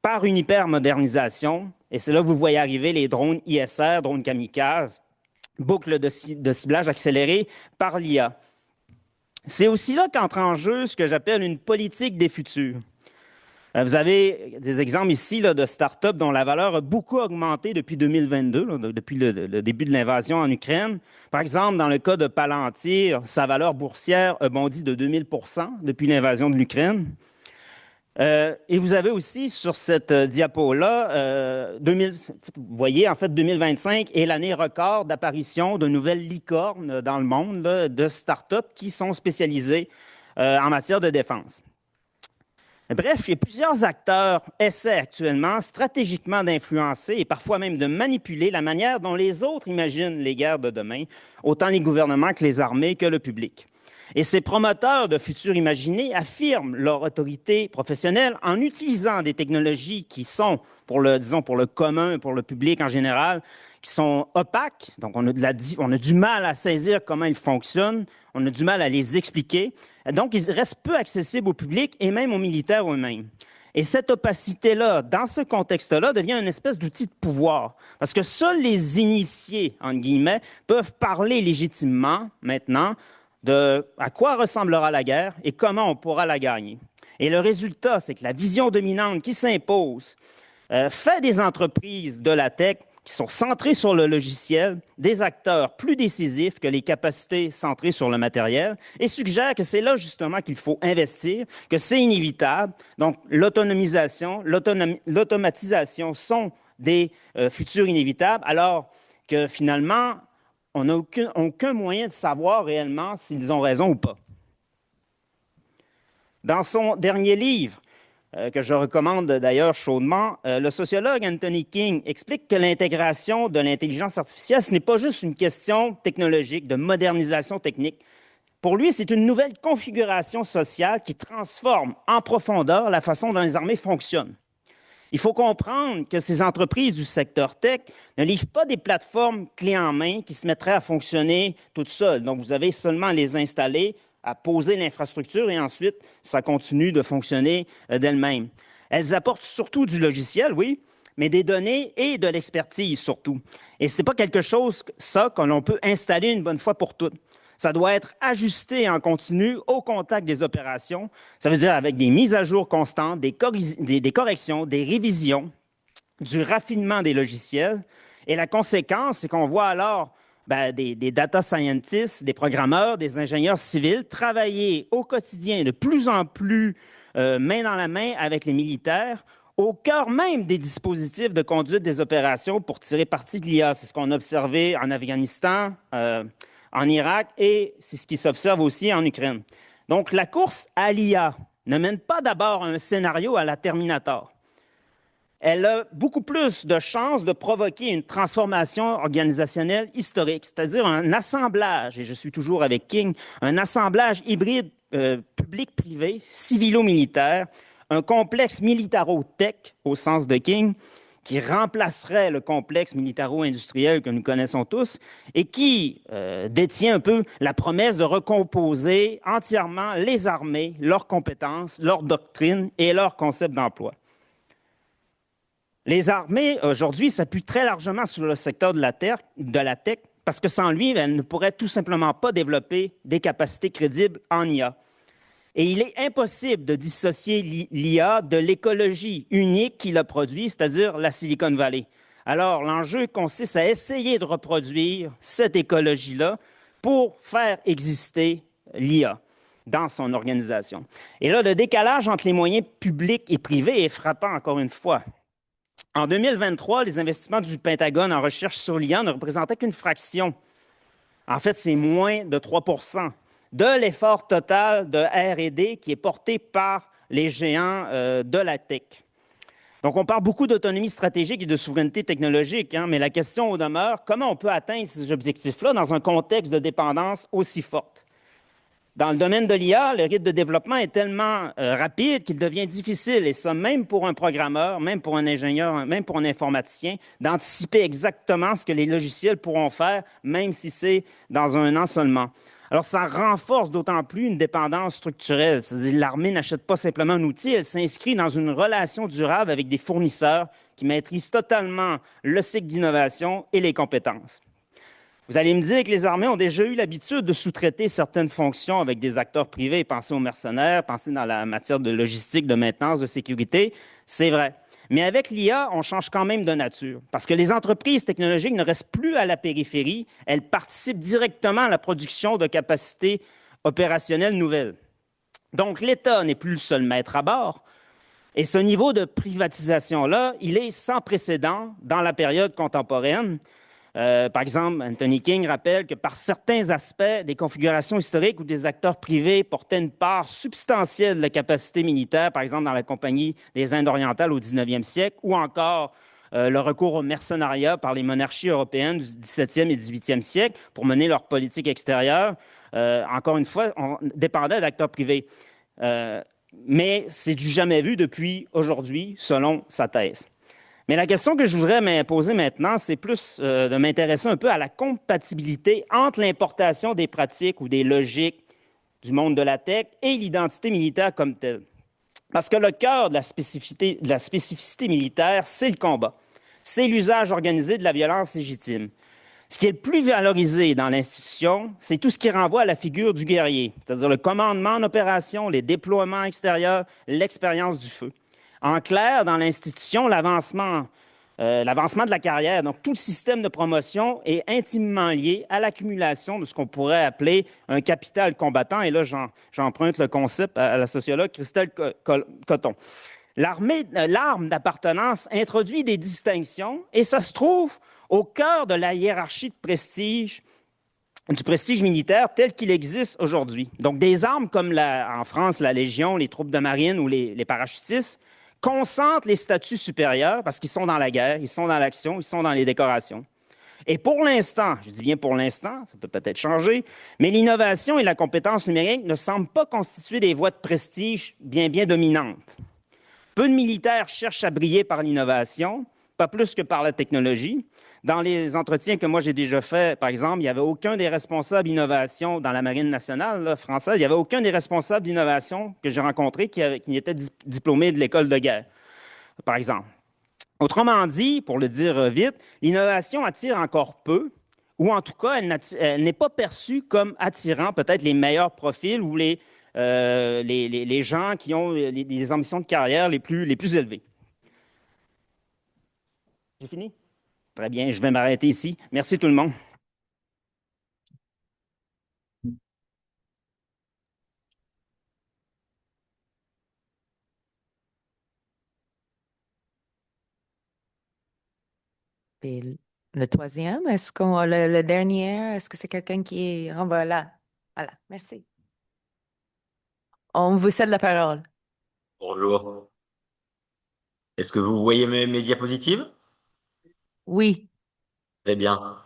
par une hypermodernisation. Et c'est là que vous voyez arriver les drones ISR, drones kamikazes, boucles de ciblage accélérées par l'IA. C'est aussi là qu'entre en jeu ce que j'appelle une politique des futurs. Vous avez des exemples ici là, de start-up dont la valeur a beaucoup augmenté depuis 2022, là, depuis le début de l'invasion en Ukraine. Par exemple, dans le cas de Palantir, sa valeur boursière a bondi de 2000 % depuis l'invasion de l'Ukraine. Et vous avez aussi sur cette diapo-là, vous voyez, en fait, 2025 est l'année record d'apparition de nouvelles licornes dans le monde, là, de start-up qui sont spécialisées en matière de défense. Bref, il y a plusieurs acteurs essaient actuellement stratégiquement d'influencer et parfois même de manipuler la manière dont les autres imaginent les guerres de demain, autant les gouvernements que les armées que le public. Et ces promoteurs de futurs imaginés affirment leur autorité professionnelle en utilisant des technologies qui sont, pour le commun, pour le public en général, qui sont opaques, donc on a du mal à saisir comment ils fonctionnent, on a du mal à les expliquer, donc ils restent peu accessibles au public et même aux militaires eux-mêmes. Et cette opacité-là, dans ce contexte-là, devient une espèce d'outil de pouvoir. Parce que seuls les initiés, entre guillemets, peuvent parler légitimement, maintenant, de à quoi ressemblera la guerre et comment on pourra la gagner. Et le résultat, c'est que la vision dominante qui s'impose fait des entreprises de la tech qui sont centrées sur le logiciel, des acteurs plus décisifs que les capacités centrées sur le matériel, et suggère que c'est là justement qu'il faut investir, que c'est inévitable. Donc, l'autonomisation, l'automatisation sont des futurs inévitables, alors que finalement, on n'a aucun moyen de savoir réellement s'ils ont raison ou pas. Dans son dernier livre, que je recommande d'ailleurs chaudement, le sociologue Anthony King explique que l'intégration de l'intelligence artificielle, ce n'est pas juste une question technologique, de modernisation technique. Pour lui, c'est une nouvelle configuration sociale qui transforme en profondeur la façon dont les armées fonctionnent. Il faut comprendre que ces entreprises du secteur tech ne livrent pas des plateformes clés en main qui se mettraient à fonctionner toutes seules. Donc, vous avez seulement à les installer, à poser l'infrastructure et ensuite, ça continue de fonctionner d'elle-même. Elles apportent surtout du logiciel, oui, mais des données et de l'expertise surtout. Et ce n'est pas quelque chose, ça, que l'on peut installer une bonne fois pour toutes. Ça doit être ajusté en continu au contact des opérations. Ça veut dire avec des mises à jour constantes, des corrections, des révisions, du raffinement des logiciels. Et la conséquence, c'est qu'on voit alors des data scientists, des programmeurs, des ingénieurs civils travailler au quotidien de plus en plus main dans la main avec les militaires, au cœur même des dispositifs de conduite des opérations pour tirer parti de l'IA. C'est ce qu'on a observé en Afghanistan, en Irak, et c'est ce qui s'observe aussi en Ukraine. Donc, la course à l'IA ne mène pas d'abord un scénario à la Terminator. Elle a beaucoup plus de chances de provoquer une transformation organisationnelle historique, c'est-à-dire un assemblage, et je suis toujours avec King, un assemblage hybride public-privé, civilo-militaire, un complexe militaro-tech au sens de King, qui remplacerait le complexe militaro-industriel que nous connaissons tous et qui détient un peu la promesse de recomposer entièrement les armées, leurs compétences, leurs doctrines et leurs concepts d'emploi. Les armées, aujourd'hui, s'appuient très largement sur le secteur de la tech parce que sans lui, elles ne pourraient tout simplement pas développer des capacités crédibles en IA. Et il est impossible de dissocier l'IA de l'écologie unique qui l'a produit, c'est-à-dire la Silicon Valley. Alors, l'enjeu consiste à essayer de reproduire cette écologie-là pour faire exister l'IA dans son organisation. Et là, le décalage entre les moyens publics et privés est frappant encore une fois. En 2023, les investissements du Pentagone en recherche sur l'IA ne représentaient qu'une fraction. En fait, c'est moins de 3 % de l'effort total de R&D qui est porté par les géants de la tech. Donc, on parle beaucoup d'autonomie stratégique et de souveraineté technologique, mais la question au demeure, comment on peut atteindre ces objectifs-là dans un contexte de dépendance aussi forte? Dans le domaine de l'IA, le rythme de développement est tellement rapide qu'il devient difficile, et ça même pour un programmeur, même pour un ingénieur, même pour un informaticien, d'anticiper exactement ce que les logiciels pourront faire, même si c'est dans un an seulement. Alors, ça renforce d'autant plus une dépendance structurelle. C'est-à-dire l'armée n'achète pas simplement un outil, elle s'inscrit dans une relation durable avec des fournisseurs qui maîtrisent totalement le cycle d'innovation et les compétences. Vous allez me dire que les armées ont déjà eu l'habitude de sous-traiter certaines fonctions avec des acteurs privés. Pensez aux mercenaires, pensez dans la matière de logistique, de maintenance, de sécurité. C'est vrai. Mais avec l'IA, on change quand même de nature. Parce que les entreprises technologiques ne restent plus à la périphérie. Elles participent directement à la production de capacités opérationnelles nouvelles. Donc, l'État n'est plus le seul maître à bord. Et ce niveau de privatisation-là, il est sans précédent dans la période contemporaine. Par exemple, Anthony King rappelle que par certains aspects des configurations historiques où des acteurs privés portaient une part substantielle de la capacité militaire, par exemple dans la Compagnie des Indes orientales au 19e siècle, ou encore le recours au mercenariat par les monarchies européennes du 17e et 18e siècle pour mener leur politique extérieure, encore une fois, on dépendait d'acteurs privés. Mais c'est du jamais vu depuis aujourd'hui, selon sa thèse. Mais la question que je voudrais poser maintenant, c'est plus de m'intéresser un peu à la compatibilité entre l'importation des pratiques ou des logiques du monde de la tech et l'identité militaire comme telle. Parce que le cœur de la spécificité militaire, c'est le combat. C'est l'usage organisé de la violence légitime. Ce qui est le plus valorisé dans l'institution, c'est tout ce qui renvoie à la figure du guerrier, c'est-à-dire le commandement en opération, les déploiements extérieurs, l'expérience du feu. En clair, dans l'institution, l'avancement de la carrière, donc tout le système de promotion est intimement lié à l'accumulation de ce qu'on pourrait appeler un capital combattant. Et là, j'emprunte le concept à la sociologue Christelle Coton. L'arme d'appartenance introduit des distinctions et ça se trouve au cœur de la hiérarchie de prestige, du prestige militaire tel qu'il existe aujourd'hui. Donc, des armes comme en France, la Légion, les troupes de marine ou les parachutistes concentrent les statuts supérieurs parce qu'ils sont dans la guerre, ils sont dans l'action, ils sont dans les décorations. Et pour l'instant, je dis bien pour l'instant, ça peut peut-être changer, mais l'innovation et la compétence numérique ne semblent pas constituer des voies de prestige bien dominantes. Peu de militaires cherchent à briller par l'innovation, pas plus que par la technologie. Dans les entretiens que moi j'ai déjà faits, par exemple, il n'y avait aucun des responsables d'innovation dans la Marine nationale là, française, il n'y avait aucun des responsables d'innovation que j'ai rencontrés qui était diplômé de l'école de guerre, par exemple. Autrement dit, pour le dire vite, l'innovation attire encore peu, ou en tout cas, elle n'est pas perçue comme attirant peut-être les meilleurs profils ou les gens qui ont les ambitions de carrière les plus élevées. J'ai fini? Très bien, je vais m'arrêter ici. Merci tout le monde. Puis le troisième, le dernier, est-ce que c'est quelqu'un qui est... Oh, voilà. Voilà, merci. On vous cède la parole. Bonjour. Est-ce que vous voyez mes diapositives? Oui. Très bien.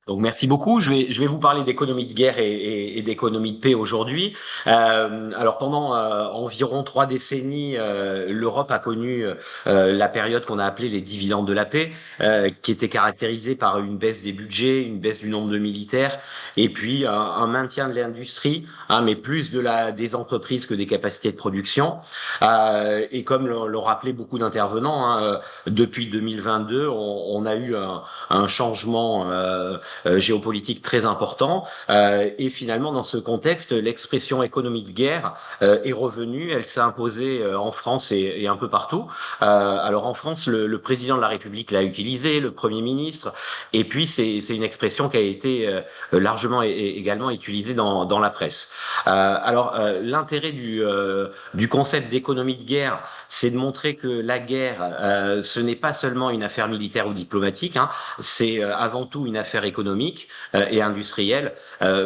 Donc merci beaucoup. Je vais vous parler d'économie de guerre et d'économie de paix aujourd'hui. Alors pendant environ 3 décennies, l'Europe a connu la période qu'on a appelée les dividendes de la paix, qui était caractérisée par une baisse des budgets, une baisse du nombre de militaires, et puis un maintien de l'industrie, hein, mais plus des entreprises que des capacités de production. Et comme l'ont rappelé beaucoup d'intervenants, hein, depuis 2022, on a eu un changement géopolitique très important. Et finalement, dans ce contexte, l'expression économie de guerre est revenue. Elle s'est imposée en France et un peu partout. Alors en France, le président de la République l'a utilisé, le Premier ministre. Et puis, c'est une expression qui a été largement également utilisée dans la presse. Alors, l'intérêt du concept d'économie de guerre, c'est de montrer que la guerre, ce n'est pas seulement une affaire militaire ou diplomatique, hein, c'est avant tout une affaire économique et industrielle.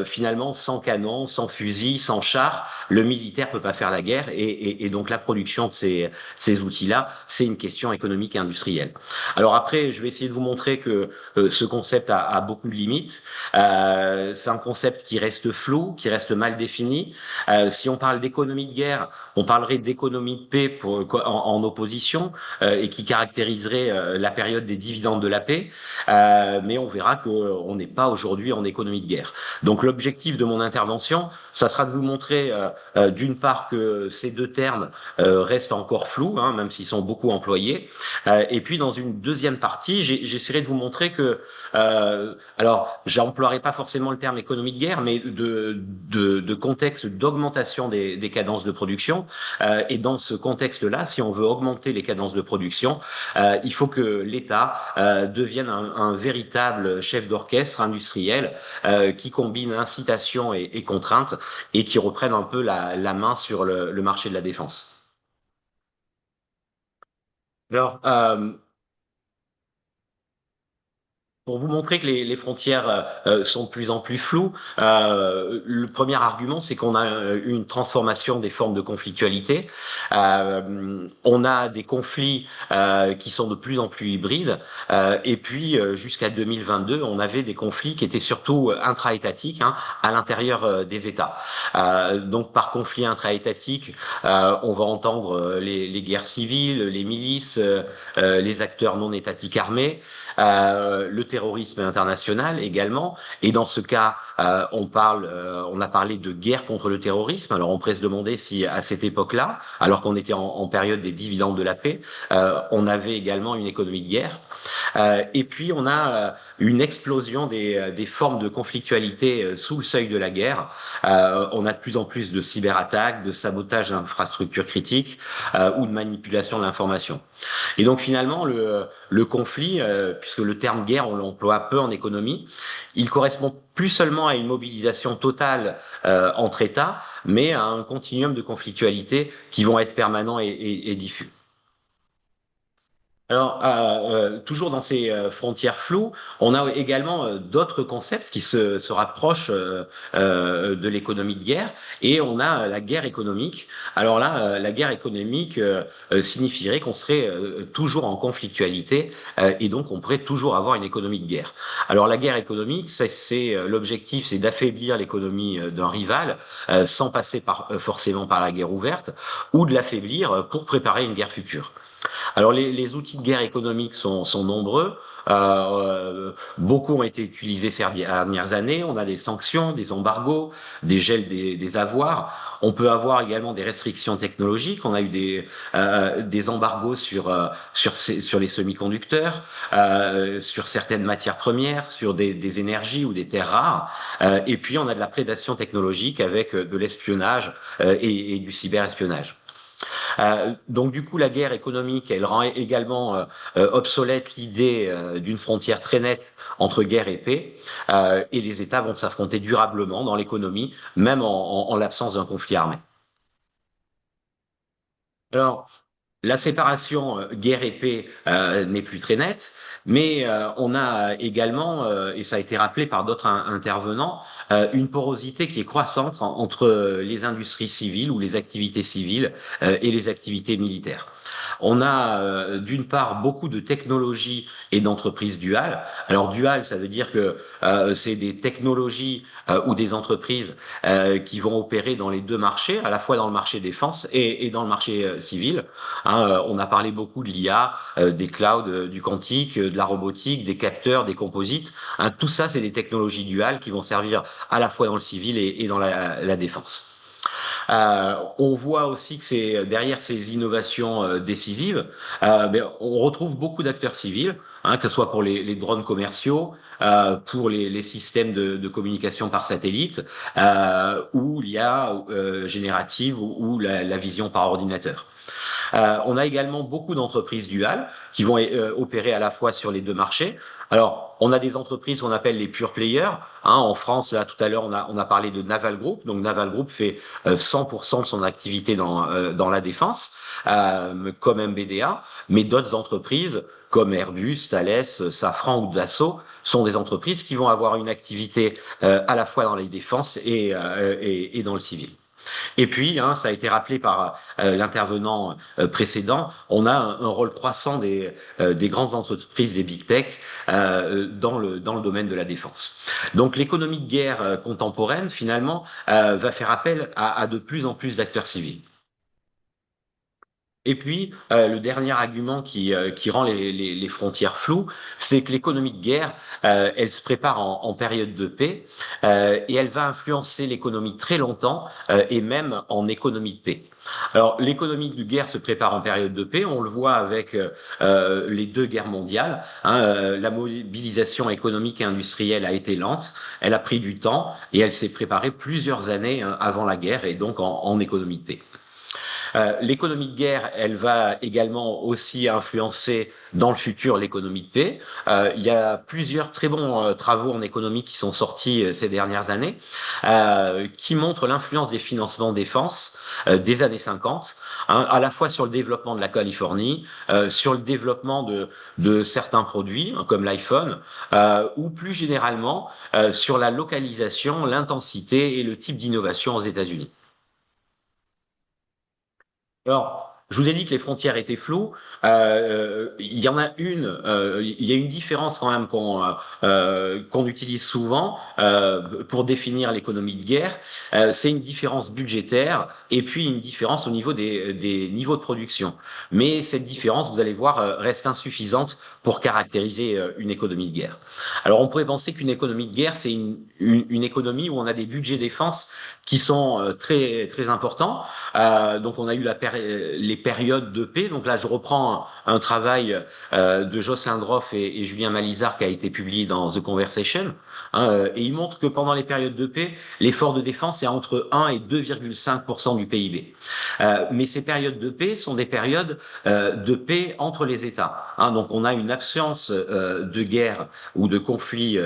Finalement, sans canon, sans fusil, sans char, le militaire peut pas faire la guerre et donc la production de ces outils-là, c'est une question économique et industrielle. Alors après, je vais essayer de vous montrer que ce concept a beaucoup de limites. C'est un concept qui reste flou, qui reste mal défini. Si on parle d'économie de guerre, on parlerait d'économie de paix en opposition et qui caractériserait la période des dividendes de la paix. Mais on verra qu'on n'est pas aujourd'hui en économie de guerre. Donc l'objectif de mon intervention, ça sera de vous montrer d'une part que ces deux termes restent encore flous, hein, même s'ils sont beaucoup employés. Et puis dans une deuxième partie, j'essaierai de vous montrer que, alors j'emploierai pas forcément le terme économie de guerre, mais de contexte d'augmentation des cadences de production. Et dans ce contexte-là, si on veut augmenter les cadences de production, il faut que l'État devienne un véritable chef d'orchestre industriel qui combine incitation et contrainte et qui reprenne un peu la main sur le marché de la défense. Alors, Pour vous montrer que les frontières sont de plus en plus floues, le premier argument, c'est qu'on a une transformation des formes de conflictualité. On a des conflits qui sont de plus en plus hybrides, et puis jusqu'à 2022, on avait des conflits qui étaient surtout intra-étatiques, hein, à l'intérieur des États. Donc par conflit intra-étatique, on va entendre les guerres civiles, les milices, les acteurs non étatiques armés, le terrorisme international également. Et dans ce cas, on a parlé de guerre contre le terrorisme. Alors on pourrait se demander si à cette époque-là, alors qu'on était en période des dividendes de la paix, on avait également une économie de guerre. Et puis on a une explosion des formes de conflictualité sous le seuil de la guerre. On a de plus en plus de cyberattaques, de sabotage d'infrastructures critiques ou de manipulation de l'information. Et donc finalement, le conflit, puisque le terme guerre, on l'emploie peu en économie, il correspond plus seulement à une mobilisation totale entre États, mais à un continuum de conflictualité qui vont être permanents et diffus. Alors, toujours dans ces frontières floues, on a également d'autres concepts qui se rapprochent de l'économie de guerre, et on a la guerre économique. Alors là, la guerre économique signifierait qu'on serait toujours en conflictualité, et donc on pourrait toujours avoir une économie de guerre. Alors la guerre économique, l'objectif, c'est d'affaiblir l'économie d'un rival, sans passer forcément par la guerre ouverte, ou de l'affaiblir pour préparer une guerre future. Alors les outils de guerre économique sont nombreux. Beaucoup ont été utilisés ces dernières années. On a des sanctions, des embargos, des gels des avoirs. On peut avoir également des restrictions technologiques. On a eu des embargos sur les semi-conducteurs, sur certaines matières premières, sur des énergies ou des terres rares. Et puis on a de la prédation technologique avec de l'espionnage et du cyberespionnage. Donc du coup, la guerre économique, elle rend également obsolète l'idée d'une frontière très nette entre guerre et paix, et les États vont s'affronter durablement dans l'économie, même en l'absence d'un conflit armé. Alors, la séparation guerre et paix n'est plus très nette, mais on a également, et ça a été rappelé par d'autres intervenants, une porosité qui est croissante entre les industries civiles ou les activités civiles et les activités militaires. On a d'une part beaucoup de technologies et d'entreprises duales. Alors dual, ça veut dire que c'est des technologies ou des entreprises qui vont opérer dans les deux marchés, à la fois dans le marché défense et dans le marché civil. Hein, on a parlé beaucoup de l'IA, des clouds, du quantique, de la robotique, des capteurs, des composites. Hein, tout ça, c'est des technologies duales qui vont servir à la fois dans le civil et dans la défense. On voit aussi que c'est derrière ces innovations décisives, on retrouve beaucoup d'acteurs civils, hein, que ce soit pour les drones commerciaux, pour les systèmes de communication par satellite, ou l'IA générative ou la vision par ordinateur. On a également beaucoup d'entreprises duales qui vont opérer à la fois sur les deux marchés. Alors, on a des entreprises qu'on appelle les pure players. Hein, en France, là, tout à l'heure, on a parlé de Naval Group. Donc, Naval Group fait 100% de son activité dans la défense, comme MBDA. Mais d'autres entreprises, comme Airbus, Thales, Safran ou Dassault, sont des entreprises qui vont avoir une activité à la fois dans les défenses et dans le civil. Et puis, hein, ça a été rappelé par l'intervenant précédent, on a un rôle croissant des grandes entreprises, des big tech, dans le domaine de la défense. Donc, l'économie de guerre contemporaine, finalement, va faire appel à de plus en plus d'acteurs civils. Et puis, le dernier argument qui rend les frontières floues, c'est que l'économie de guerre, elle se prépare en période de paix, et elle va influencer l'économie très longtemps, et même en économie de paix. Alors, l'économie de guerre se prépare en période de paix, on le voit avec les deux guerres mondiales. Hein, la mobilisation économique et industrielle a été lente, elle a pris du temps, et elle s'est préparée plusieurs années avant la guerre, et donc en économie de paix. L'économie de guerre, elle va également aussi influencer dans le futur l'économie de paix. Il y a plusieurs très bons travaux en économie qui sont sortis ces dernières années, qui montrent l'influence des financements défense des années 50, hein, à la fois sur le développement de la Californie, sur le développement de certains produits, hein, comme l'iPhone, ou plus généralement sur la localisation, l'intensité et le type d'innovation aux États-Unis. Alors, je vous ai dit que les frontières étaient floues. Il y en a une, il y a une différence quand même qu'on utilise souvent pour définir l'économie de guerre. C'est une différence budgétaire et puis une différence au niveau des niveaux de production. Mais cette différence, vous allez voir, reste insuffisante pour caractériser une économie de guerre. Alors, on pourrait penser qu'une économie de guerre, c'est une économie où on a des budgets défense qui sont très très importants. Donc on a eu les périodes de paix. Donc là, je reprends un travail de Jocelyn Droff et Julien Malizard qui a été publié dans The Conversation. Hein, et il montre que pendant les périodes de paix, l'effort de défense est entre 1 et 2,5% du PIB. Mais ces périodes de paix sont des périodes de paix entre les États. Hein, donc on a une absence de guerre ou de conflits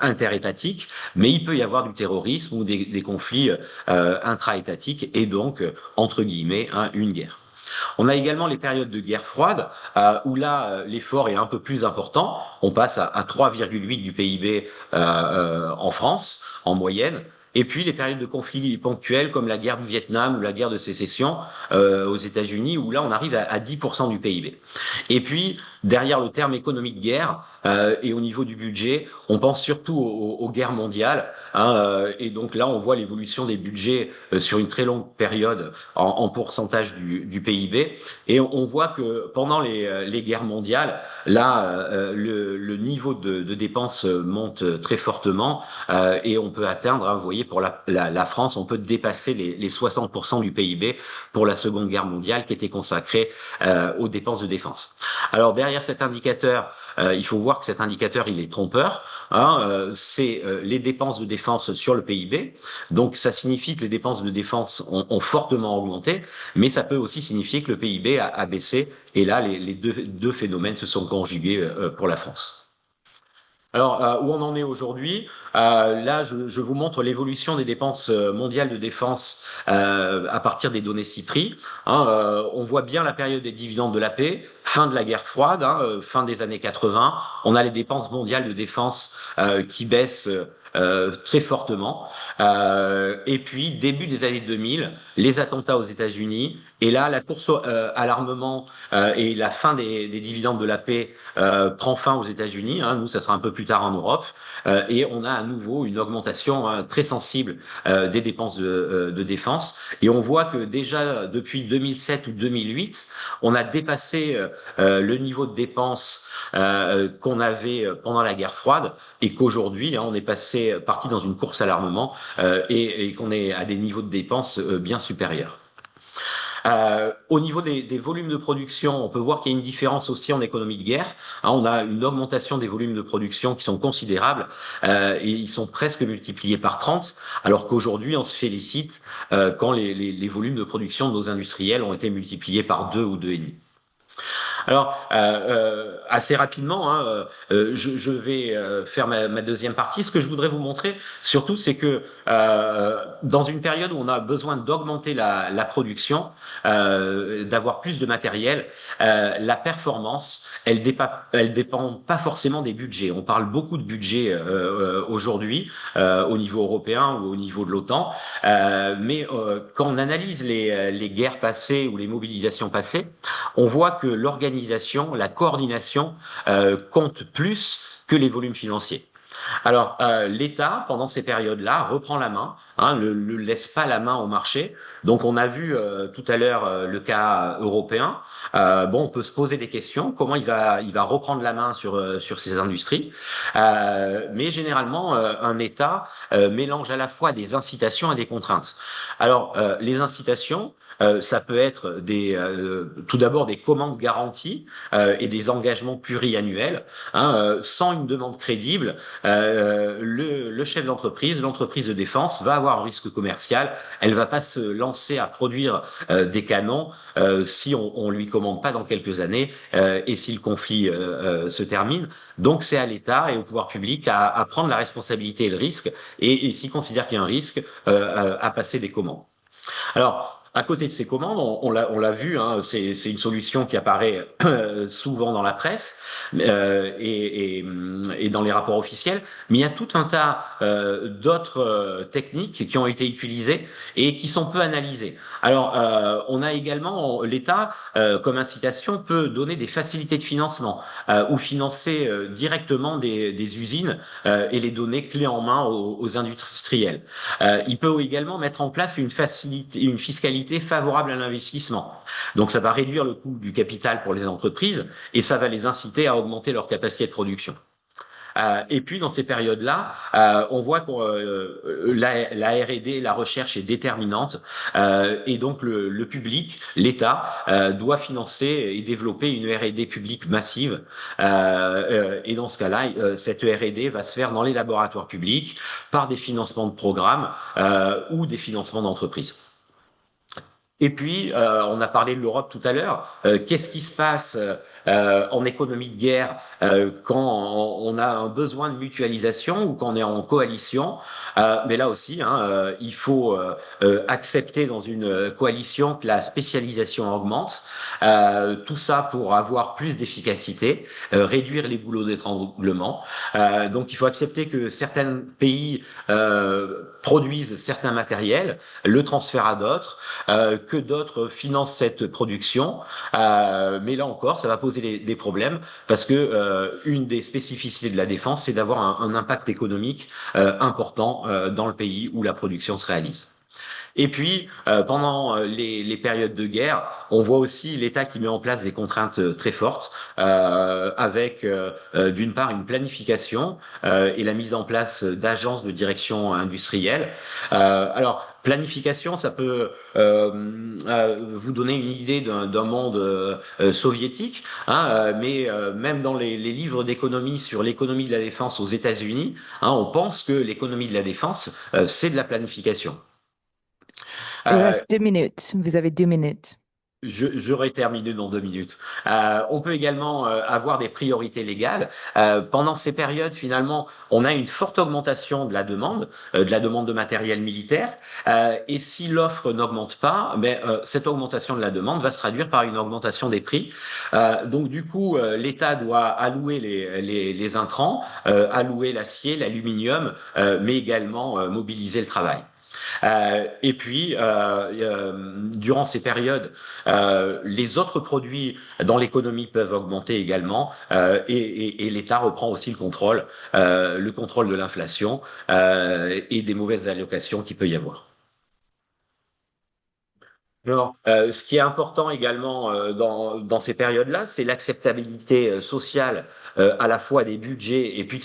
interétatiques, mais il peut y avoir du terrorisme ou des conflits intra-étatiques et donc, entre guillemets, hein, une guerre. On a également les périodes de guerre froide où là l'effort est un peu plus important. On passe à 3,8 du PIB en France en moyenne. Et puis les périodes de conflits ponctuels comme la guerre du Vietnam ou la guerre de sécession aux États-Unis où là on arrive à 10% du PIB. Et puis derrière le terme économie de guerre et au niveau du budget, on pense surtout aux guerres mondiales. Hein, et donc là on voit l'évolution des budgets sur une très longue période en pourcentage du PIB. Et on voit que pendant les guerres mondiales, là le niveau de dépenses monte très fortement et on peut atteindre, hein, vous voyez, pour la France, on peut dépasser les 60% du PIB pour la Seconde Guerre mondiale qui était consacrée aux dépenses de défense. Alors derrière cet indicateur, il faut voir que cet indicateur, il est trompeur. Hein, c'est les dépenses de défense sur le PIB. Donc ça signifie que les dépenses de défense ont fortement augmenté, mais ça peut aussi signifier que le PIB a baissé. Et là, les deux phénomènes se sont conjugués pour la France. Alors, où on en est aujourd'hui? Là, je vous montre l'évolution des dépenses mondiales de défense à partir des données CIPRI. Hein, on voit bien la période des dividendes de la paix, fin de la guerre froide, hein, fin des années 80. On a les dépenses mondiales de défense qui baissent très fortement. Et puis, début des années 2000, les attentats aux États-Unis. Et là, la course à l'armement et la fin des dividendes de la paix prend fin aux États-Unis. Hein, nous, ça sera un peu plus tard en Europe. Et on a à nouveau une augmentation très sensible des dépenses de défense. Et on voit que déjà depuis 2007 ou 2008, on a dépassé le niveau de dépenses qu'on avait pendant la guerre froide et qu'aujourd'hui, hein, on est parti dans une course à l'armement et qu'on est à des niveaux de dépenses bien supérieurs. Au niveau des volumes de production, on peut voir qu'il y a une différence aussi en économie de guerre. Hein, on a une augmentation des volumes de production qui sont considérables et ils sont presque multipliés par 30, alors qu'aujourd'hui, on se félicite quand les volumes de production de nos industriels ont été multipliés par 2 ou 2,5. Alors, assez rapidement, hein, je vais faire ma deuxième partie. Ce que je voudrais vous montrer, surtout, c'est que dans une période où on a besoin d'augmenter la production, d'avoir plus de matériel, la performance, elle dépend pas forcément des budgets. On parle beaucoup de budget aujourd'hui au niveau européen ou au niveau de l'OTAN, mais quand on analyse les guerres passées ou les mobilisations passées, on voit que l'organisation, la coordination compte plus que les volumes financiers. Alors, l'État, pendant ces périodes-là, reprend la main, hein, ne laisse pas la main au marché. Donc, on a vu tout à l'heure le cas européen. Bon, on peut se poser des questions. Comment il va reprendre la main sur ces industries? Mais généralement, un État mélange à la fois des incitations et des contraintes. Alors, les incitations, ça peut être tout d'abord des commandes garanties et des engagements pluriannuels. Hein, sans une demande crédible, le chef d'entreprise, l'entreprise de défense va avoir un risque commercial. Elle va pas se lancer à produire des canons si on lui commande pas dans quelques années et si le conflit se termine. Donc c'est à l'État et au pouvoir public à prendre la responsabilité et le risque et s'il considère qu'il y a un risque, à passer des commandes. Alors, à côté de ces commandes, on l'a vu, hein, c'est une solution qui apparaît souvent dans la presse et dans les rapports officiels, mais il y a tout un tas d'autres techniques qui ont été utilisées et qui sont peu analysées. Alors, on a également l'État, comme incitation, peut donner des facilités de financement ou financer directement des usines et les donner clés en main aux industriels. Il peut également mettre en place une fiscalité favorable à l'investissement. Donc ça va réduire le coût du capital pour les entreprises et ça va les inciter à augmenter leur capacité de production. Et puis dans ces périodes-là, on voit que la R&D, la recherche est déterminante, et donc le public, l'État, doit financer et développer une R&D publique massive. Et dans ce cas-là, cette R&D va se faire dans les laboratoires publics par des financements de programmes ou des financements d'entreprises. Et puis, on a parlé de l'Europe tout à l'heure. Qu'est-ce qui se passe en économie de guerre quand on a un besoin de mutualisation ou quand on est en coalition? Mais là aussi, hein, il faut accepter dans une coalition que la spécialisation augmente. Tout ça pour avoir plus d'efficacité, réduire les boulots d'étranglement. Donc, il faut accepter que certains pays produisent certains matériels, le transfèrent à d'autres, que d'autres financent cette production. Mais là encore, ça va poser des problèmes parce que une des spécificités de la défense, c'est d'avoir un impact économique important dans le pays où la production se réalise. Et puis, pendant les périodes de guerre, on voit aussi l'État qui met en place des contraintes très fortes, avec d'une part une planification et la mise en place d'agences de direction industrielle. Alors, planification, ça peut vous donner une idée d'un monde soviétique, hein, mais même dans les livres d'économie sur l'économie de la défense aux États-Unis, hein, on pense que l'économie de la défense, c'est de la planification. Il reste 2 minutes. Vous avez 2 minutes. J'aurai terminé dans 2 minutes. On peut également avoir des priorités légales. Pendant ces périodes, finalement, on a une forte augmentation de la demande de matériel militaire. Et si l'offre n'augmente pas, cette augmentation de la demande va se traduire par une augmentation des prix. Donc du coup, l'État doit allouer les intrants, allouer l'acier, l'aluminium, mais également mobiliser le travail. Et puis, durant ces périodes, les autres produits dans l'économie peuvent augmenter également, et l'État reprend aussi le contrôle de l'inflation et des mauvaises allocations qu'il peut y avoir. Alors, ce qui est important également dans ces périodes-là, c'est l'acceptabilité sociale à la fois des budgets et puis de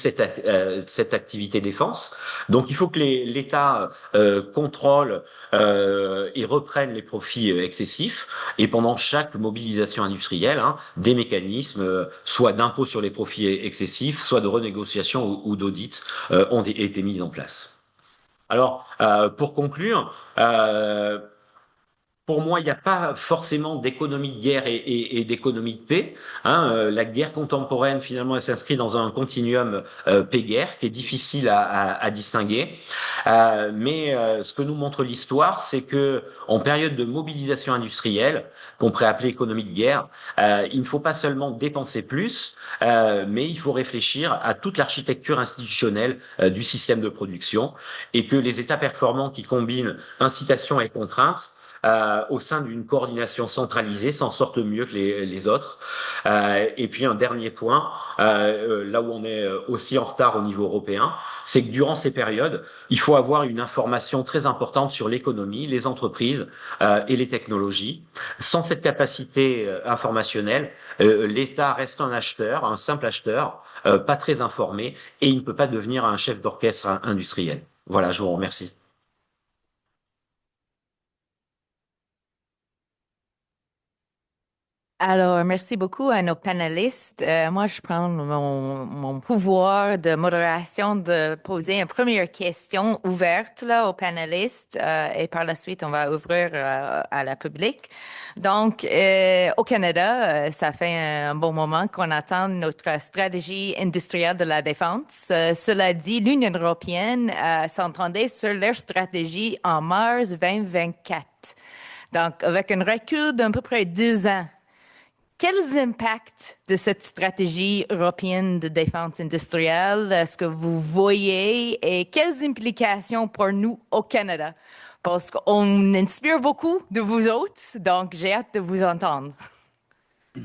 cette activité défense. Donc, il faut que l'État contrôle et reprenne les profits excessifs. Et pendant chaque mobilisation industrielle, hein, des mécanismes, soit d'impôt sur les profits excessifs, soit de renégociation ou d'audit, ont été mis en place. Alors, pour conclure, pour moi, il n'y a pas forcément d'économie de guerre et d'économie de paix. Hein. La guerre contemporaine, finalement, elle s'inscrit dans un continuum paix-guerre qui est difficile à distinguer. Mais ce que nous montre l'histoire, c'est que en période de mobilisation industrielle, qu'on pourrait appeler économie de guerre, il ne faut pas seulement dépenser plus, mais il faut réfléchir à toute l'architecture institutionnelle du système de production et que les États performants qui combinent incitation et contrainte au sein d'une coordination centralisée s'en sortent mieux que les autres. Et puis un dernier point, là où on est aussi en retard au niveau européen, c'est que durant ces périodes, il faut avoir une information très importante sur l'économie, les entreprises et les technologies. Sans cette capacité informationnelle, l'État reste un acheteur, un simple acheteur, pas très informé, et il ne peut pas devenir un chef d'orchestre industriel. Voilà, je vous remercie. Alors, merci beaucoup à nos panélistes. Moi, je prends mon pouvoir de modération de poser une première question ouverte là, aux panélistes et par la suite, on va ouvrir à la public. Donc, au Canada, ça fait un bon moment qu'on attend notre stratégie industrielle de la défense. Cela dit, l'Union européenne s'entendait sur leur stratégie en mars 2024. Donc, avec un recul d'à peu près 2 ans. Quels impacts de cette stratégie européenne de défense industrielle est-ce que vous voyez et quelles implications pour nous au Canada? Parce qu'on inspire beaucoup de vous autres, donc j'ai hâte de vous entendre. Je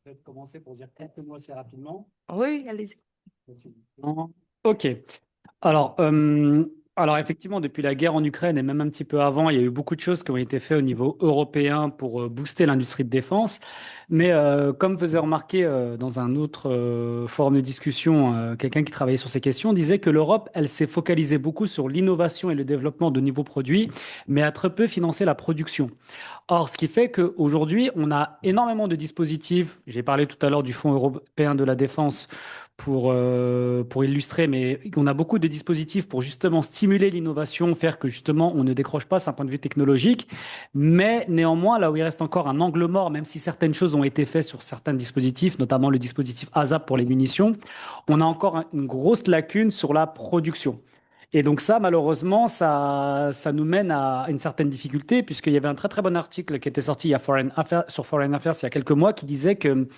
vais commencer pour dire quelques mots assez rapidement. Oui, allez-y. Ok. Alors, alors effectivement, depuis la guerre en Ukraine et même un petit peu avant, il y a eu beaucoup de choses qui ont été faites au niveau européen pour booster l'industrie de défense. Mais comme faisait remarquer dans un autre forum de discussion, quelqu'un qui travaillait sur ces questions disait que l'Europe, elle s'est focalisée beaucoup sur l'innovation et le développement de nouveaux produits, mais a très peu financé la production. Or, ce qui fait qu'aujourd'hui, on a énormément de dispositifs. J'ai parlé tout à l'heure du Fonds européen de la défense pour illustrer, mais on a beaucoup de dispositifs pour justement stimuler l'innovation, faire que justement on ne décroche pas d'un point de vue technologique. Mais néanmoins, là où il reste encore un angle mort, même si certaines choses ont été faites sur certains dispositifs, notamment le dispositif ASAP pour les munitions, on a encore une grosse lacune sur la production. Et donc ça, malheureusement, ça nous mène à une certaine difficulté, puisqu'il y avait un très très bon article qui était sorti sur Foreign Affairs il y a quelques mois qui disait que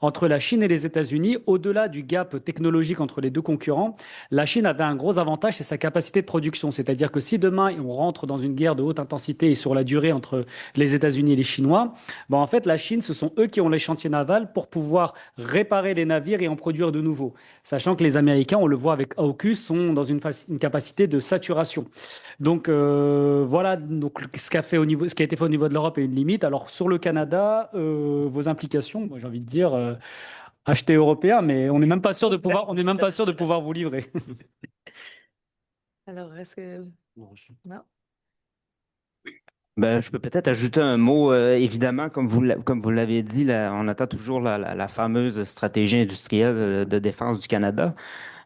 entre la Chine et les États-Unis, au-delà du gap technologique entre les deux concurrents, la Chine avait un gros avantage, c'est sa capacité de production. C'est-à-dire que si demain on rentre dans une guerre de haute intensité et sur la durée entre les États-Unis et les Chinois, ben en fait la Chine, ce sont eux qui ont les chantiers navals pour pouvoir réparer les navires et en produire de nouveaux. Sachant que les Américains, on le voit avec AUKUS, sont dans une capacité de saturation. Donc voilà, donc ce qui a été fait au niveau de l'Europe est une limite. Alors sur le Canada, vos implications, moi j'ai envie de dire acheter européen, mais on n'est même pas sûr de pouvoir, on n'est même pas sûr de pouvoir vous livrer. Alors, est-ce que... Non? Ben, je peux peut-être ajouter un mot. Évidemment, comme vous l'avez dit, on attend toujours la fameuse stratégie industrielle de défense du Canada.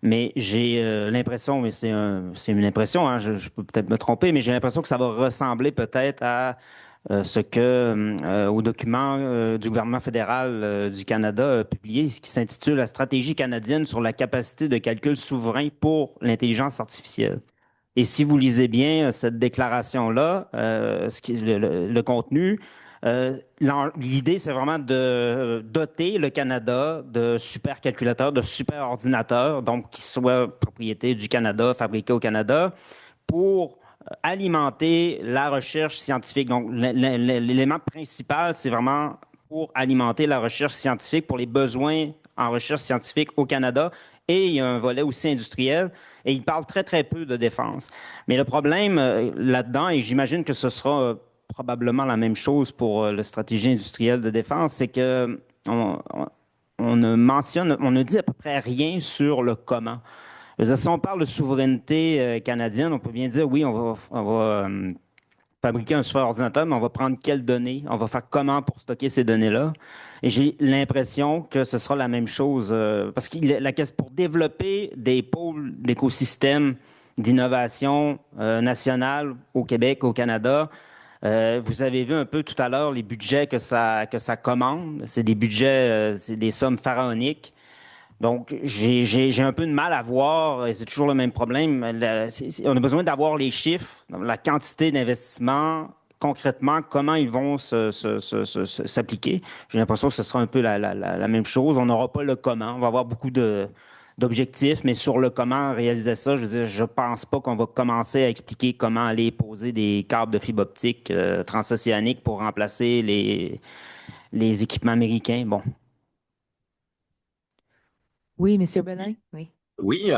Mais j'ai l'impression, mais c'est une impression, hein, je peux peut-être me tromper, mais j'ai l'impression que ça va ressembler peut-être à au document du gouvernement fédéral du Canada publié, ce qui s'intitule La stratégie canadienne sur la capacité de calcul souverain pour l'intelligence artificielle. Et si vous lisez bien cette déclaration-là, le contenu, l'idée, c'est vraiment de doter le Canada de supercalculateurs, de superordinateurs, donc qui soient propriété du Canada, fabriqués au Canada, pour alimenter la recherche scientifique. Donc, l'élément principal, c'est vraiment pour alimenter la recherche scientifique, pour les besoins en recherche scientifique au Canada. Et il y a un volet aussi industriel. Et il parle très, très peu de défense. Mais le problème là-dedans, et j'imagine que ce sera probablement la même chose pour la stratégie industrielle de défense, c'est que on ne mentionne, on ne dit à peu près rien sur le comment. Je veux dire, si on parle de souveraineté canadienne, on peut bien dire oui, on va fabriquer un super ordinateur, mais on va prendre quelles données? On va faire comment pour stocker ces données-là? Et j'ai l'impression que ce sera la même chose parce que pour développer des pôles d'écosystèmes d'innovation nationale au Québec, au Canada, vous avez vu un peu tout à l'heure les budgets que ça commande. C'est des budgets, c'est des sommes pharaoniques. Donc, j'ai un peu de mal à voir, et c'est toujours le même problème. On a besoin d'avoir les chiffres, la quantité d'investissement, concrètement, comment ils vont s'appliquer. J'ai l'impression que ce sera un peu la même chose. On n'aura pas le comment. On va avoir beaucoup d'objectifs, mais sur le comment réaliser ça, je veux dire, je pense pas qu'on va commencer à expliquer comment aller poser des câbles de fibre optique transocéaniques pour remplacer les équipements américains. Bon. Oui, Monsieur Belin? Oui. Oui,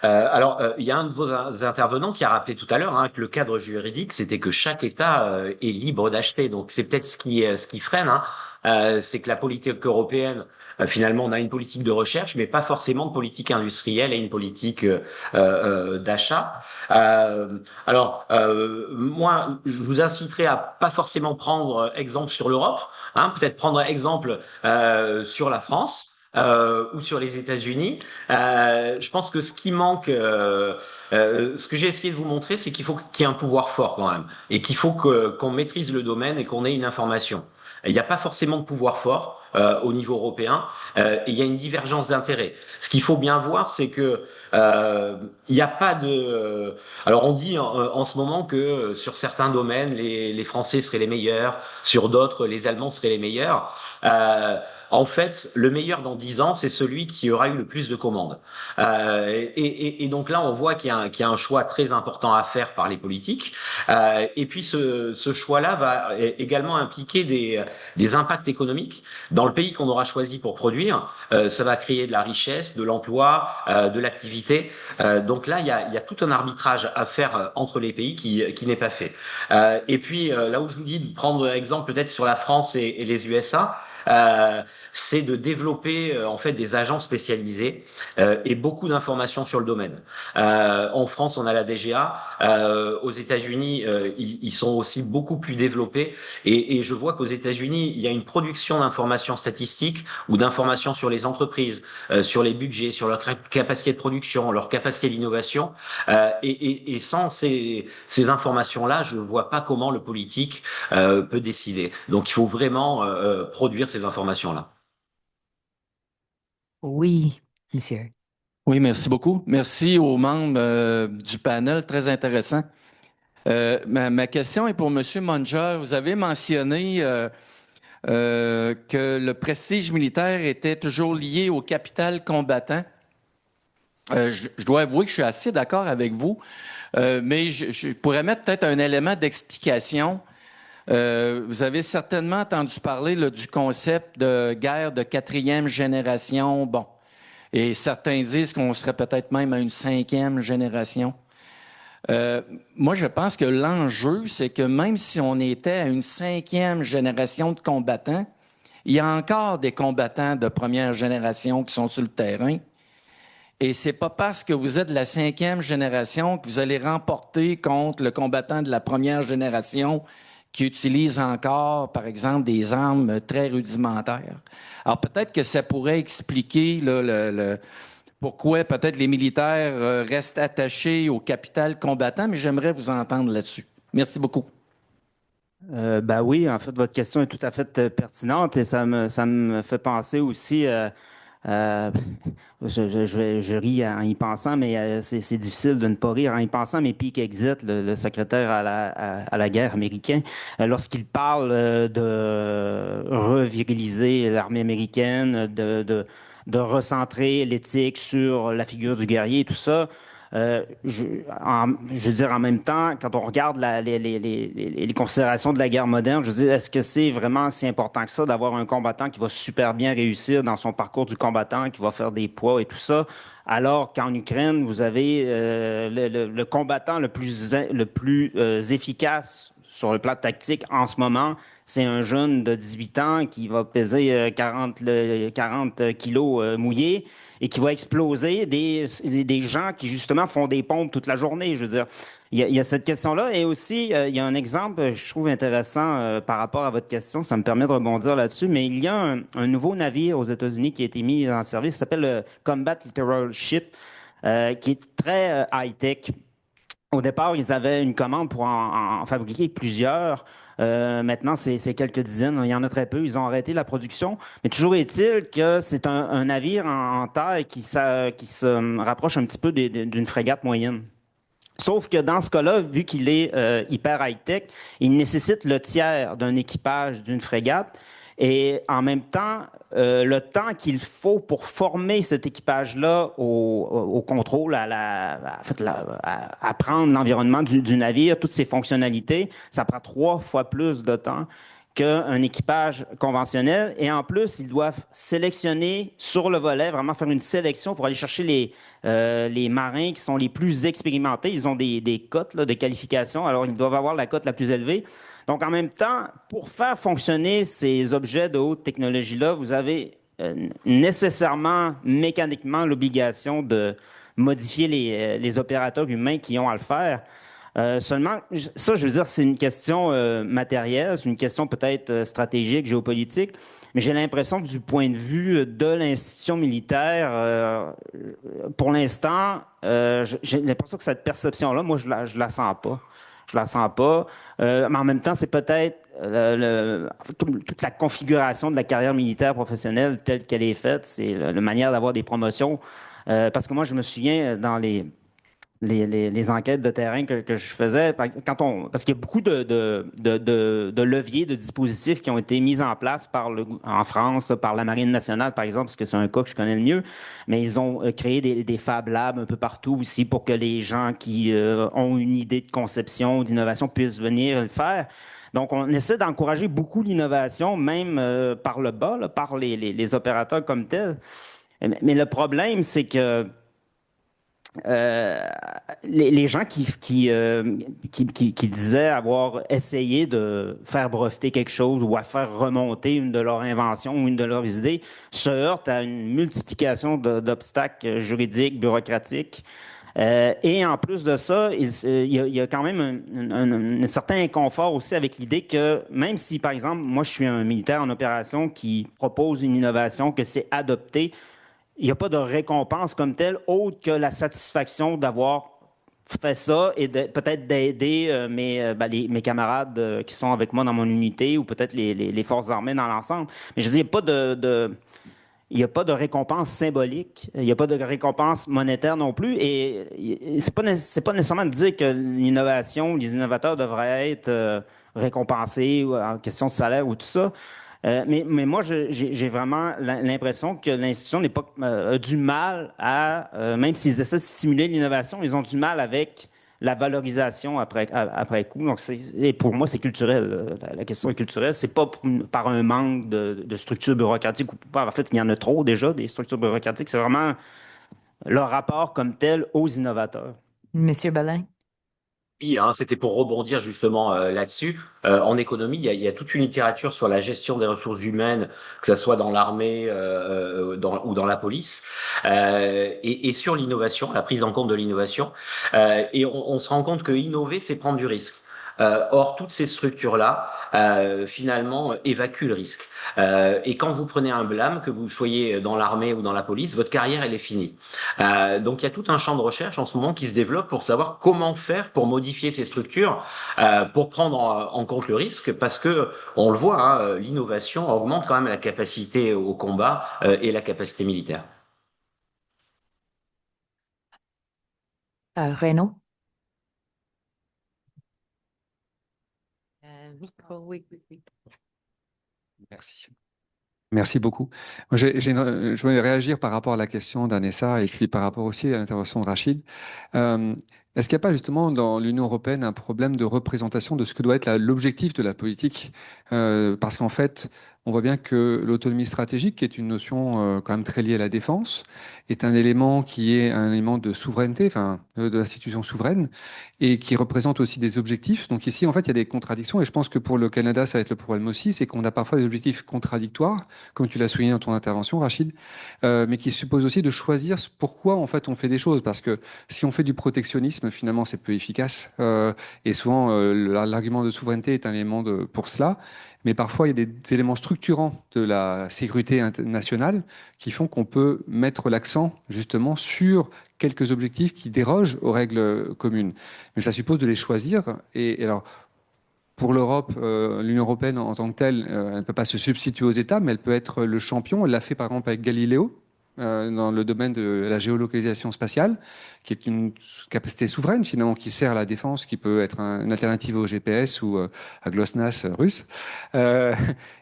alors il y a un de vos intervenants qui a rappelé tout à l'heure hein, que le cadre juridique, c'était que chaque État est libre d'acheter. Donc c'est peut-être ce qui freine. Hein. c'est que la politique européenne, finalement, on a une politique de recherche, mais pas forcément de politique industrielle et une politique d'achat. Moi, je vous inciterai à pas forcément prendre exemple sur l'Europe, hein, peut-être prendre exemple sur la France. Ou sur les États-Unis. Je pense que ce qui manque, ce que j'ai essayé de vous montrer, c'est qu'il faut qu'il y ait un pouvoir fort quand même, et qu'il faut qu'on maîtrise le domaine et qu'on ait une information. Il n'y a pas forcément de pouvoir fort au niveau européen, et il y a une divergence d'intérêts. Ce qu'il faut bien voir, c'est que il n'y a pas de. Alors on dit en ce moment que sur certains domaines, les Français seraient les meilleurs, sur d'autres, les Allemands seraient les meilleurs. En fait, le meilleur dans 10 ans, c'est celui qui aura eu le plus de commandes. Et donc là, on voit qu'il y a un choix très important à faire par les politiques. Et puis ce choix-là va également impliquer des impacts économiques. Dans le pays qu'on aura choisi pour produire, ça va créer de la richesse, de l'emploi, de l'activité. Donc là, il y a tout un arbitrage à faire entre les pays qui n'est pas fait. Et puis là où je vous dis de prendre exemple peut-être sur la France et les USA, c'est de développer en fait des agents spécialisés et beaucoup d'informations sur le domaine. En France, on a la DGA. Aux États-Unis, ils sont aussi beaucoup plus développés. Et je vois qu'aux États-Unis, il y a une production d'informations statistiques ou d'informations sur les entreprises, sur les budgets, sur leur capacité de production, leur capacité d'innovation. Et sans ces informations-là, je ne vois pas comment le politique peut décider. Donc, il faut vraiment produire ces informations-là. Oui, monsieur. Oui, merci beaucoup. Merci aux membres du panel, très intéressant. Ma question est pour M. Munger. Vous avez mentionné que le prestige militaire était toujours lié au capital combattant. Je dois avouer que je suis assez d'accord avec vous, mais je pourrais mettre peut-être un élément d'explication. Vous avez certainement entendu parler là, du concept de guerre de 4e génération. Bon, et certains disent qu'on serait peut-être même à une 5e génération. Moi, je pense que l'enjeu, c'est que même si on était à une 5e génération de combattants, il y a encore des combattants de première génération qui sont sur le terrain. Et c'est pas parce que vous êtes de la 5e génération que vous allez remporter contre le combattant de la première génération qui utilise encore, par exemple, des armes très rudimentaires. Alors peut-être que ça pourrait expliquer là, pourquoi peut-être les militaires restent attachés au capital combattant, mais j'aimerais vous entendre là-dessus. Merci beaucoup. Ben oui, en fait, votre question est tout à fait pertinente et ça me fait penser aussi, je ris en y pensant, mais c'est difficile de ne pas rire en y pensant, mais Pete Exit, le secrétaire à la guerre américain, lorsqu'il parle de reviriliser l'armée américaine, de recentrer l'éthique sur la figure du guerrier et tout ça, je veux dire, en même temps, quand on regarde les considérations de la guerre moderne, je veux dire, est-ce que c'est vraiment si important que ça d'avoir un combattant qui va super bien réussir dans son parcours du combattant, qui va faire des poids et tout ça, alors qu'en Ukraine, vous avez le combattant le plus efficace sur le plan tactique en ce moment, c'est un jeune de 18 ans qui va peser 40 kilos mouillés et qui va exploser des gens qui, justement, font des pompes toute la journée. Je veux dire, il y a cette question-là. Et aussi, il y a un exemple, je trouve intéressant par rapport à votre question. Ça me permet de rebondir là-dessus. Mais il y a un nouveau navire aux États-Unis qui a été mis en service, qui s'appelle le Combat Littoral Ship, qui est très high-tech. Au départ, ils avaient une commande pour en fabriquer plusieurs. Maintenant, c'est quelques dizaines. Il y en a très peu. Ils ont arrêté la production. Mais toujours est-il que c'est un navire en taille qui se rapproche un petit peu d'une frégate moyenne. Sauf que dans ce cas-là, vu qu'il est hyper high-tech, il nécessite le tiers d'un équipage d'une frégate. Et en même temps, le temps qu'il faut pour former cet équipage-là au contrôle, à apprendre l'environnement du navire, toutes ses fonctionnalités, ça prend 3 fois plus de temps qu'un équipage conventionnel. Et en plus, ils doivent sélectionner sur le volet, vraiment faire une sélection pour aller chercher les marins qui sont les plus expérimentés. Ils ont des cotes là, de qualification, alors ils doivent avoir la cote la plus élevée. Donc, en même temps, pour faire fonctionner ces objets de haute technologie-là, vous avez nécessairement, mécaniquement, l'obligation de modifier les opérateurs humains qui ont à le faire. Seulement, ça, je veux dire, c'est une question matérielle, c'est une question peut-être stratégique, géopolitique, mais j'ai l'impression que du point de vue de l'institution militaire, pour l'instant, j'ai l'impression que cette perception-là, moi, je la sens pas. Je la sens pas. Mais en même temps, c'est peut-être toute la configuration de la carrière militaire professionnelle telle qu'elle est faite, c'est la manière d'avoir des promotions. Parce que moi, je me souviens dans les enquêtes de terrain que je faisais, parce qu'il y a beaucoup de leviers, de dispositifs qui ont été mis en place en France, par la Marine nationale, par exemple, parce que c'est un cas que je connais le mieux, mais ils ont créé des Fab Labs un peu partout aussi pour que les gens qui ont une idée de conception, d'innovation puissent venir le faire. Donc, on essaie d'encourager beaucoup l'innovation, même par le bas, là, par les opérateurs comme tels. Mais le problème, c'est que euh, les gens qui disaient avoir essayé de faire breveter quelque chose ou à faire remonter une de leurs inventions ou une de leurs idées se heurtent à une multiplication d'obstacles juridiques, bureaucratiques. Et en plus de ça, il y a quand même un certain inconfort aussi avec l'idée que même si, par exemple, moi je suis un militaire en opération qui propose une innovation, que c'est adopté, il n'y a pas de récompense comme telle autre que la satisfaction d'avoir fait ça et peut-être d'aider mes camarades qui sont avec moi dans mon unité ou peut-être les forces armées dans l'ensemble. Mais je veux dire, il n'y a pas il n'y a pas de récompense symbolique, il n'y a pas de récompense monétaire non plus. Et c'est pas nécessairement de dire que l'innovation, les innovateurs devraient être récompensés en question de salaire ou tout ça. Mais moi, j'ai vraiment l'impression que l'institution n'est pas a du mal même s'ils essaient de stimuler l'innovation, ils ont du mal avec la valorisation après coup. Donc, et pour moi, c'est culturel. La question est culturelle. C'est pas par un manque de structures bureaucratiques ou pas. En fait, il y en a trop déjà, des structures bureaucratiques. C'est vraiment leur rapport comme tel aux innovateurs. Monsieur Belin. Oui, hein, c'était pour rebondir justement là-dessus. En économie, il y a toute une littérature sur la gestion des ressources humaines, que ce soit dans l'armée ou dans la police, et sur l'innovation, la prise en compte de l'innovation. Et on se rend compte que innover, c'est prendre du risque. Or, toutes ces structures-là, finalement, évacuent le risque. Et quand vous prenez un blâme, que vous soyez dans l'armée ou dans la police, votre carrière, elle est finie. Donc, il y a tout un champ de recherche en ce moment qui se développe pour savoir comment faire pour modifier ces structures, pour prendre en compte le risque, parce que on le voit, hein, l'innovation augmente quand même la capacité au combat et la capacité militaire. Renaud. Micro, oui, oui, oui. Merci. Merci beaucoup. Moi, je voulais réagir par rapport à la question d'Anessa et puis par rapport aussi à l'intervention de Rachid. Euh, Est-ce qu'il n'y a pas justement dans l'Union européenne un problème de représentation de ce que doit être l'objectif de la politique? Parce qu'en fait, on voit bien que l'autonomie stratégique, qui est une notion quand même très liée à la défense, est un élément qui est un élément de souveraineté, enfin de l'institution souveraine, et qui représente aussi des objectifs. Donc ici, en fait, il y a des contradictions, et je pense que pour le Canada, ça va être le problème aussi, c'est qu'on a parfois des objectifs contradictoires, comme tu l'as souligné dans ton intervention, Rachid, mais qui suppose aussi de choisir pourquoi en fait on fait des choses, parce que si on fait du protectionnisme, finalement, c'est peu efficace, et souvent l'argument de souveraineté est un élément pour cela. Mais parfois, il y a des éléments structurants de la sécurité nationale qui font qu'on peut mettre l'accent justement sur quelques objectifs qui dérogent aux règles communes. Mais ça suppose de les choisir. Et alors, pour l'Europe, l'Union européenne en tant que telle, elle ne peut pas se substituer aux États, mais elle peut être le champion. Elle l'a fait par exemple avec Galileo, dans le domaine de la géolocalisation spatiale, qui est une capacité souveraine finalement, qui sert à la défense, qui peut être une alternative au GPS ou à GLONASS russe. Euh,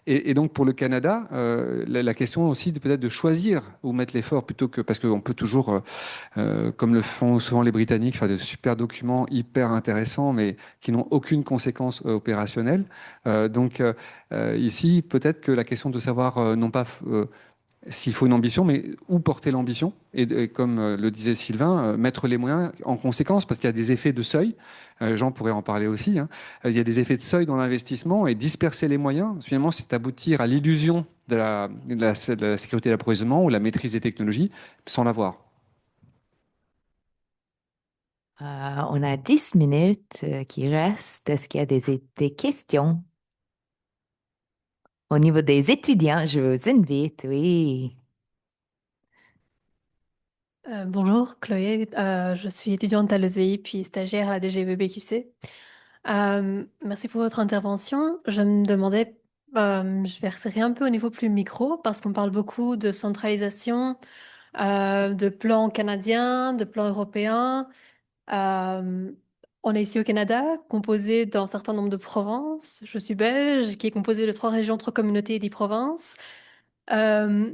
et donc pour le Canada, la question aussi peut-être de choisir où mettre l'effort plutôt que parce qu'on peut toujours, comme le font souvent les Britanniques, faire de super documents hyper intéressants, mais qui n'ont aucune conséquence opérationnelle. Donc ici, peut-être que la question de savoir non pas s'il faut une ambition, mais où porter l'ambition? Et comme le disait Sylvain, mettre les moyens en conséquence, parce qu'il y a des effets de seuil. Jean pourrait en parler aussi, hein. Il y a des effets de seuil dans l'investissement et disperser les moyens, finalement, c'est aboutir à l'illusion de la sécurité d'approvisionnement ou la maîtrise des technologies sans l'avoir. On a 10 minutes qui restent. Est-ce qu'il y a des questions? Au niveau des étudiants, je vous invite, oui. Bonjour, Chloé. Je suis étudiante à l'ESEI puis stagiaire à la DGVBQC. Merci pour votre intervention. Je me demandais, je verserai un peu au niveau plus micro parce qu'on parle beaucoup de centralisation, de plans canadiens, de plans européens. Euh, on est ici au Canada, composé d'un certain nombre de provinces. Je suis belge, qui est composé de 3 régions, 3 communautés et 10 provinces. Euh,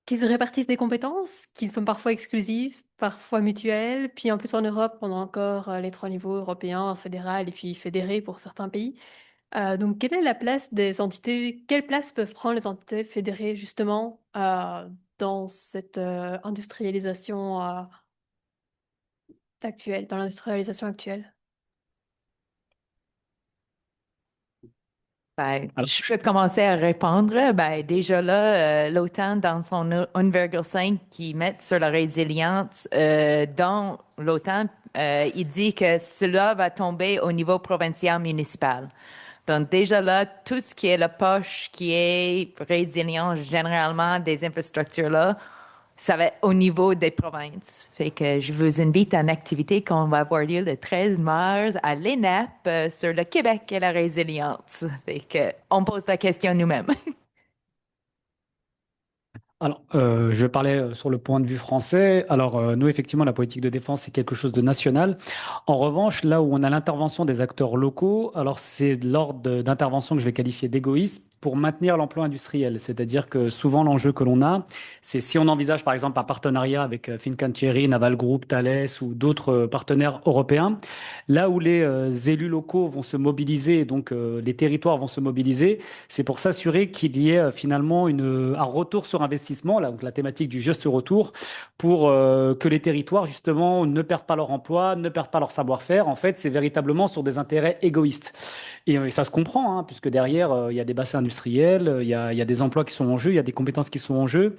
qui se répartissent des compétences qui sont parfois exclusives, parfois mutuelles. Puis en plus en Europe, on a encore les 3 niveaux européens, fédéral et puis fédéré pour certains pays. Donc quelle est la place des entités, quelle place peuvent prendre les entités fédérées justement dans cette industrialisation actuelle, dans l'industrialisation actuelle? Alors, Je peux commencer à répondre. Déjà là, l'OTAN, dans son 1,5 qui met sur la résilience dans l'OTAN, il dit que cela va tomber au niveau provincial municipal. Donc déjà là, tout ce qui est la poche, qui est résilient généralement des infrastructures là, ça va être au niveau des provinces. Fait que je vous invite à une activité qu'on va avoir lieu le 13 mars à l'ENAP sur le Québec et la résilience. Fait que on pose la question nous-mêmes. Alors, je vais parler sur le point de vue français. Alors, nous, effectivement, la politique de défense, c'est quelque chose de national. En revanche, là où on a l'intervention des acteurs locaux, alors c'est l'ordre d'intervention que je vais qualifier d'égoïste pour maintenir l'emploi industriel. C'est-à-dire que souvent, l'enjeu que l'on a, c'est si on envisage, par exemple, un partenariat avec Fincantieri, Naval Group, Thales ou d'autres partenaires européens, là où les élus locaux vont se mobiliser, donc les territoires vont se mobiliser, c'est pour s'assurer qu'il y ait finalement un retour sur investissement, là, donc la thématique du juste retour, pour que les territoires justement ne perdent pas leur emploi, ne perdent pas leur savoir-faire. En fait, c'est véritablement sur des intérêts égoïstes. Et ça se comprend, hein, puisque derrière, il y a des bassins industriels, il y a des emplois qui sont en jeu, il y a des compétences qui sont en jeu.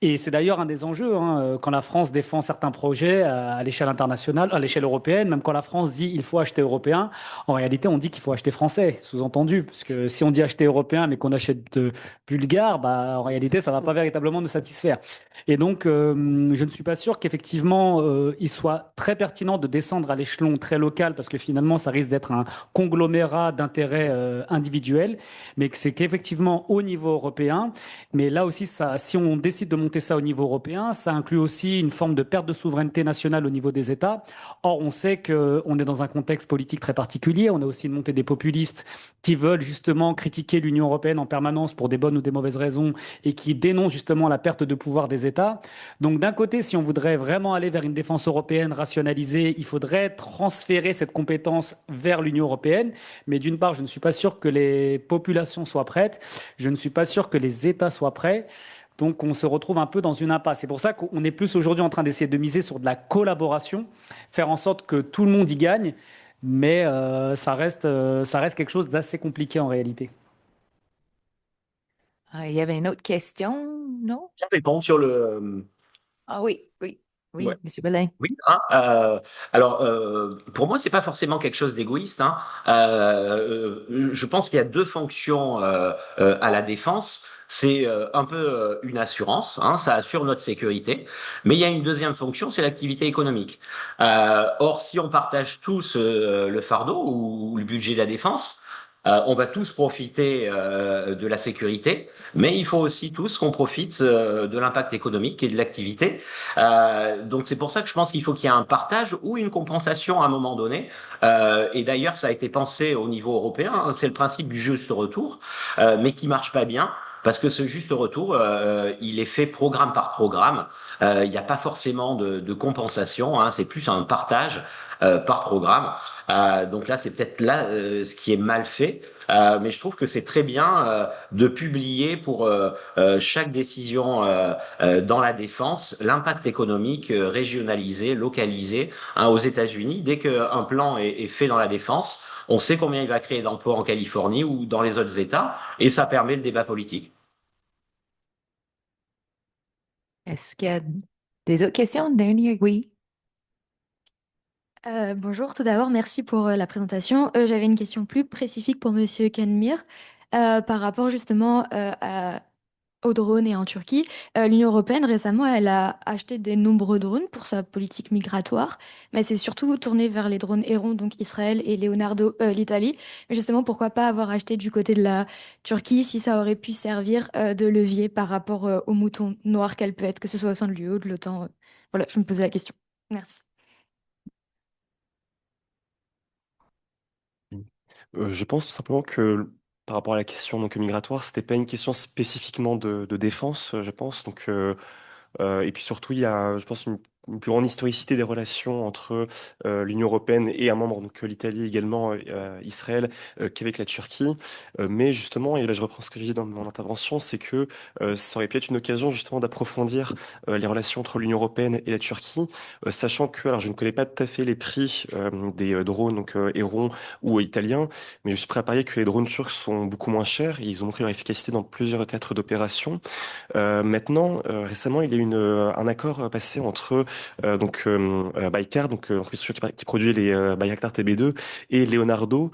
Et c'est d'ailleurs un des enjeux, hein, quand la France défend certains projets à l'échelle internationale, à l'échelle européenne, même quand la France dit il faut acheter européen, en réalité on dit qu'il faut acheter français, sous-entendu, parce que si on dit acheter européen mais qu'on achète bulgare, bah, en réalité ça va pas véritablement nous satisfaire. Et donc je ne suis pas sûr qu'effectivement il soit très pertinent de descendre à l'échelon très local, parce que finalement ça risque d'être un conglomérat d'intérêts individuels, mais que c'est qu'effectivement au niveau européen. Mais là aussi, ça, si on décide de monter ça au niveau européen, ça inclut aussi une forme de perte de souveraineté nationale au niveau des États. Or, on sait qu'on est dans un contexte politique très particulier. On a aussi une montée des populistes qui veulent justement critiquer l'Union européenne en permanence pour des bonnes ou des mauvaises raisons et qui dénoncent justement la perte de pouvoir des États. Donc, d'un côté, si on voudrait vraiment aller vers une défense européenne rationalisée, il faudrait transférer cette compétence vers l'Union européenne. Mais d'une part, je ne suis pas sûr que les populations soient prêtes. Je ne suis pas sûr que les États soient prêts. Donc, on se retrouve un peu dans une impasse. C'est pour ça qu'on est plus aujourd'hui en train d'essayer de miser sur de la collaboration, faire en sorte que tout le monde y gagne, mais ça reste quelque chose d'assez compliqué en réalité. Il y avait une autre question, non? Je réponds sur le. Ah oui, oui, oui, Ouais. Monsieur Belin. Oui, hein, alors pour moi, c'est pas forcément quelque chose d'égoïste, hein. Je pense qu'il y a deux fonctions à la défense. C'est un peu une assurance, hein, ça assure notre sécurité, mais il y a une deuxième fonction, c'est l'activité économique. Or, si on partage tous le fardeau ou le budget de la défense, on va tous profiter de la sécurité, mais il faut aussi tous qu'on profite de l'impact économique et de l'activité. Donc c'est pour ça que je pense qu'il faut qu'il y ait un partage ou une compensation à un moment donné. Et d'ailleurs, ça a été pensé au niveau européen, hein, c'est le principe du juste retour, mais qui marche pas bien. parce que ce juste retour, il est fait programme par programme. Il n'y a pas forcément de compensation, hein, c'est plus un partage par programme. Donc là, c'est peut-être là ce qui est mal fait, mais je trouve que c'est très bien de publier pour chaque décision dans la défense l'impact économique régionalisé, localisé, hein, aux États-Unis. Dès qu'un plan est fait dans la défense, on sait combien il va créer d'emplois en Californie ou dans les autres États, et ça permet le débat politique. Est-ce qu'il y a des autres questions? Dernière, oui. Bonjour, tout d'abord, merci pour la présentation. J'avais une question plus spécifique pour Monsieur Kenmir par rapport justement aux drones et en Turquie. L'Union européenne récemment, elle a acheté des nombreux drones pour sa politique migratoire, mais c'est surtout tourné vers les drones Héron, donc Israël et Leonardo, l'Italie. Mais justement, pourquoi pas avoir acheté du côté de la Turquie si ça aurait pu servir de levier par rapport aux moutons noirs qu'elle peut être, que ce soit au sein de l'UE ou de l'OTAN. Voilà, je me posais la question. Merci. Je pense tout simplement que par rapport à la question donc, migratoire, c'était pas une question spécifiquement de défense, je pense. Et puis surtout, il y a, je pense, une plus grande historicité des relations entre l'Union européenne et un membre, donc l'Italie également, Israël, qu'avec la Turquie. Mais justement, et là je reprends ce que j'ai dit dans mon intervention, c'est que ça aurait pu être une occasion justement d'approfondir les relations entre l'Union européenne et la Turquie, sachant que, alors je ne connais pas tout à fait les prix des drones, donc Héron ou italiens, mais je suis prêt à parier que les drones turcs sont beaucoup moins chers. Et ils ont montré leur efficacité dans plusieurs théâtres d'opération. Maintenant, récemment, il y a eu un accord passé entre Baykar, donc l'entreprise qui produit les Bayraktar TB2, et Leonardo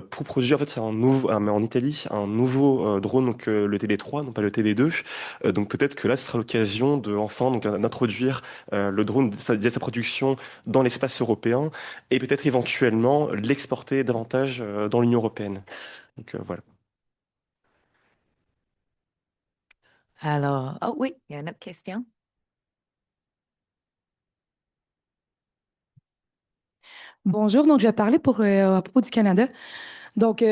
pour produire en fait c'est un nouveau, en Italie un nouveau drone, donc le TB3, non pas le TB2. Donc peut-être que là, ce sera l'occasion de enfin donc d'introduire le drone via sa production dans l'espace européen et peut-être éventuellement l'exporter davantage dans l'Union européenne. Donc voilà. Alors, oh oui, il y a une autre question. Bonjour, donc je vais parler à propos du Canada. Donc,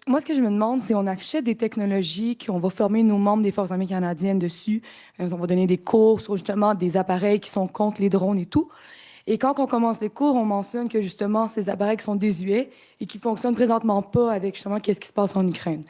moi, ce que je me demande, c'est on achète des technologies qu'on va former nos membres des Forces armées canadiennes dessus. On va donner des cours sur justement des appareils qui sont contre les drones et tout. Et quand on commence les cours, on mentionne que justement, ces appareils qui sont désuets et qui fonctionnent présentement pas avec justement qu'est-ce qui se passe en Ukraine.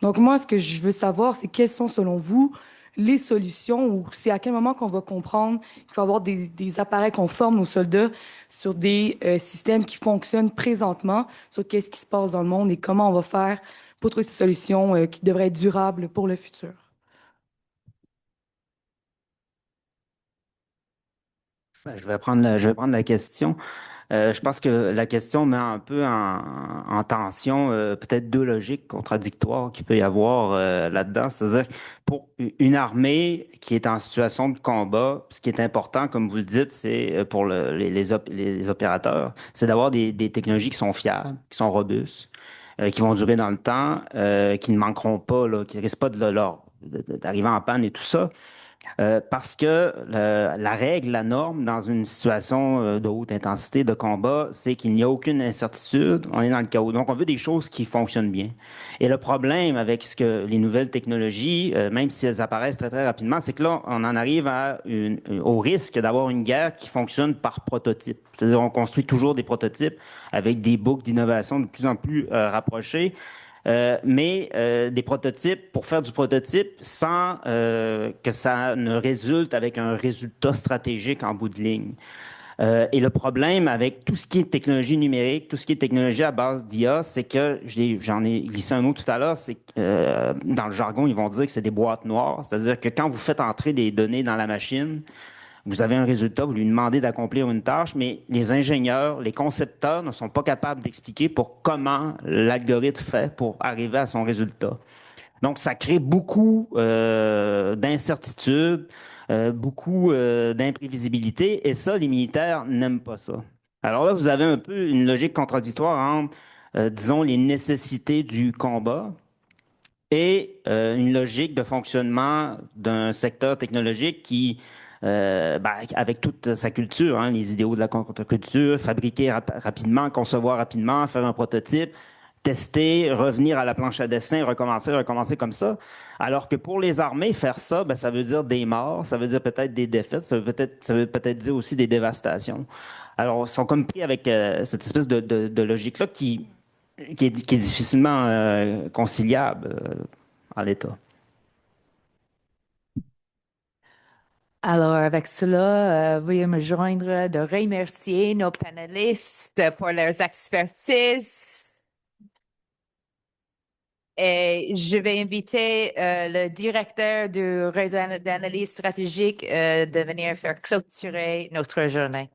Donc, moi, ce que je veux savoir, c'est quelles sont, selon vous, les solutions ou c'est à quel moment qu'on va comprendre qu'il faut avoir des appareils qu'on forme nos soldats sur des systèmes qui fonctionnent présentement, sur qu'est-ce qui se passe dans le monde et comment on va faire pour trouver ces solutions qui devraient être durables pour le futur. Je vais prendre la question. Je pense que la question met un peu en tension peut-être deux logiques contradictoires qu'il peut y avoir là-dedans. C'est-à-dire, pour une armée qui est en situation de combat, ce qui est important, comme vous le dites, c'est pour les opérateurs, c'est d'avoir des technologies qui sont fiables, qui sont robustes, qui vont durer dans le temps, qui ne manqueront pas, là, qui ne risquent pas d'arriver en panne et tout ça. Parce que la règle, la norme dans une situation de haute intensité de combat, c'est qu'il n'y a aucune incertitude, on est dans le chaos. Donc, on veut des choses qui fonctionnent bien. Et le problème avec les nouvelles technologies, même si elles apparaissent très, très rapidement, c'est que là, on en arrive au risque d'avoir une guerre qui fonctionne par prototype. C'est-à-dire, on construit toujours des prototypes avec des boucles d'innovation de plus en plus rapprochées. Mais des prototypes pour faire du prototype sans que ça ne résulte avec un résultat stratégique en bout de ligne. Et le problème avec tout ce qui est technologie numérique, tout ce qui est technologie à base d'IA, c'est que j'en ai glissé un mot tout à l'heure, c'est que dans le jargon, ils vont dire que c'est des boîtes noires, c'est-à-dire que quand vous faites entrer des données dans la machine, vous avez un résultat, vous lui demandez d'accomplir une tâche, mais les ingénieurs, les concepteurs ne sont pas capables d'expliquer pour comment l'algorithme fait pour arriver à son résultat. Donc, ça crée beaucoup d'incertitudes, beaucoup d'imprévisibilité, et ça, les militaires n'aiment pas ça. Alors là, vous avez un peu une logique contradictoire entre, disons, les nécessités du combat et une logique de fonctionnement d'un secteur technologique qui avec toute sa culture, hein, les idéaux de la contre-culture, fabriquer rapidement, concevoir rapidement, faire un prototype, tester, revenir à la planche à dessin, recommencer comme ça. Alors que pour les armées, faire ça, ben, ça veut dire des morts, ça veut dire peut-être des défaites, ça veut peut-être dire aussi des dévastations. Alors, ils sont comme pris avec cette espèce de logique-là qui est difficilement conciliable en l'état. Alors, avec cela, veuillez me joindre de remercier nos panélistes pour leurs expertises. Et je vais inviter le directeur du réseau d'analyse stratégique de venir faire clôturer notre journée.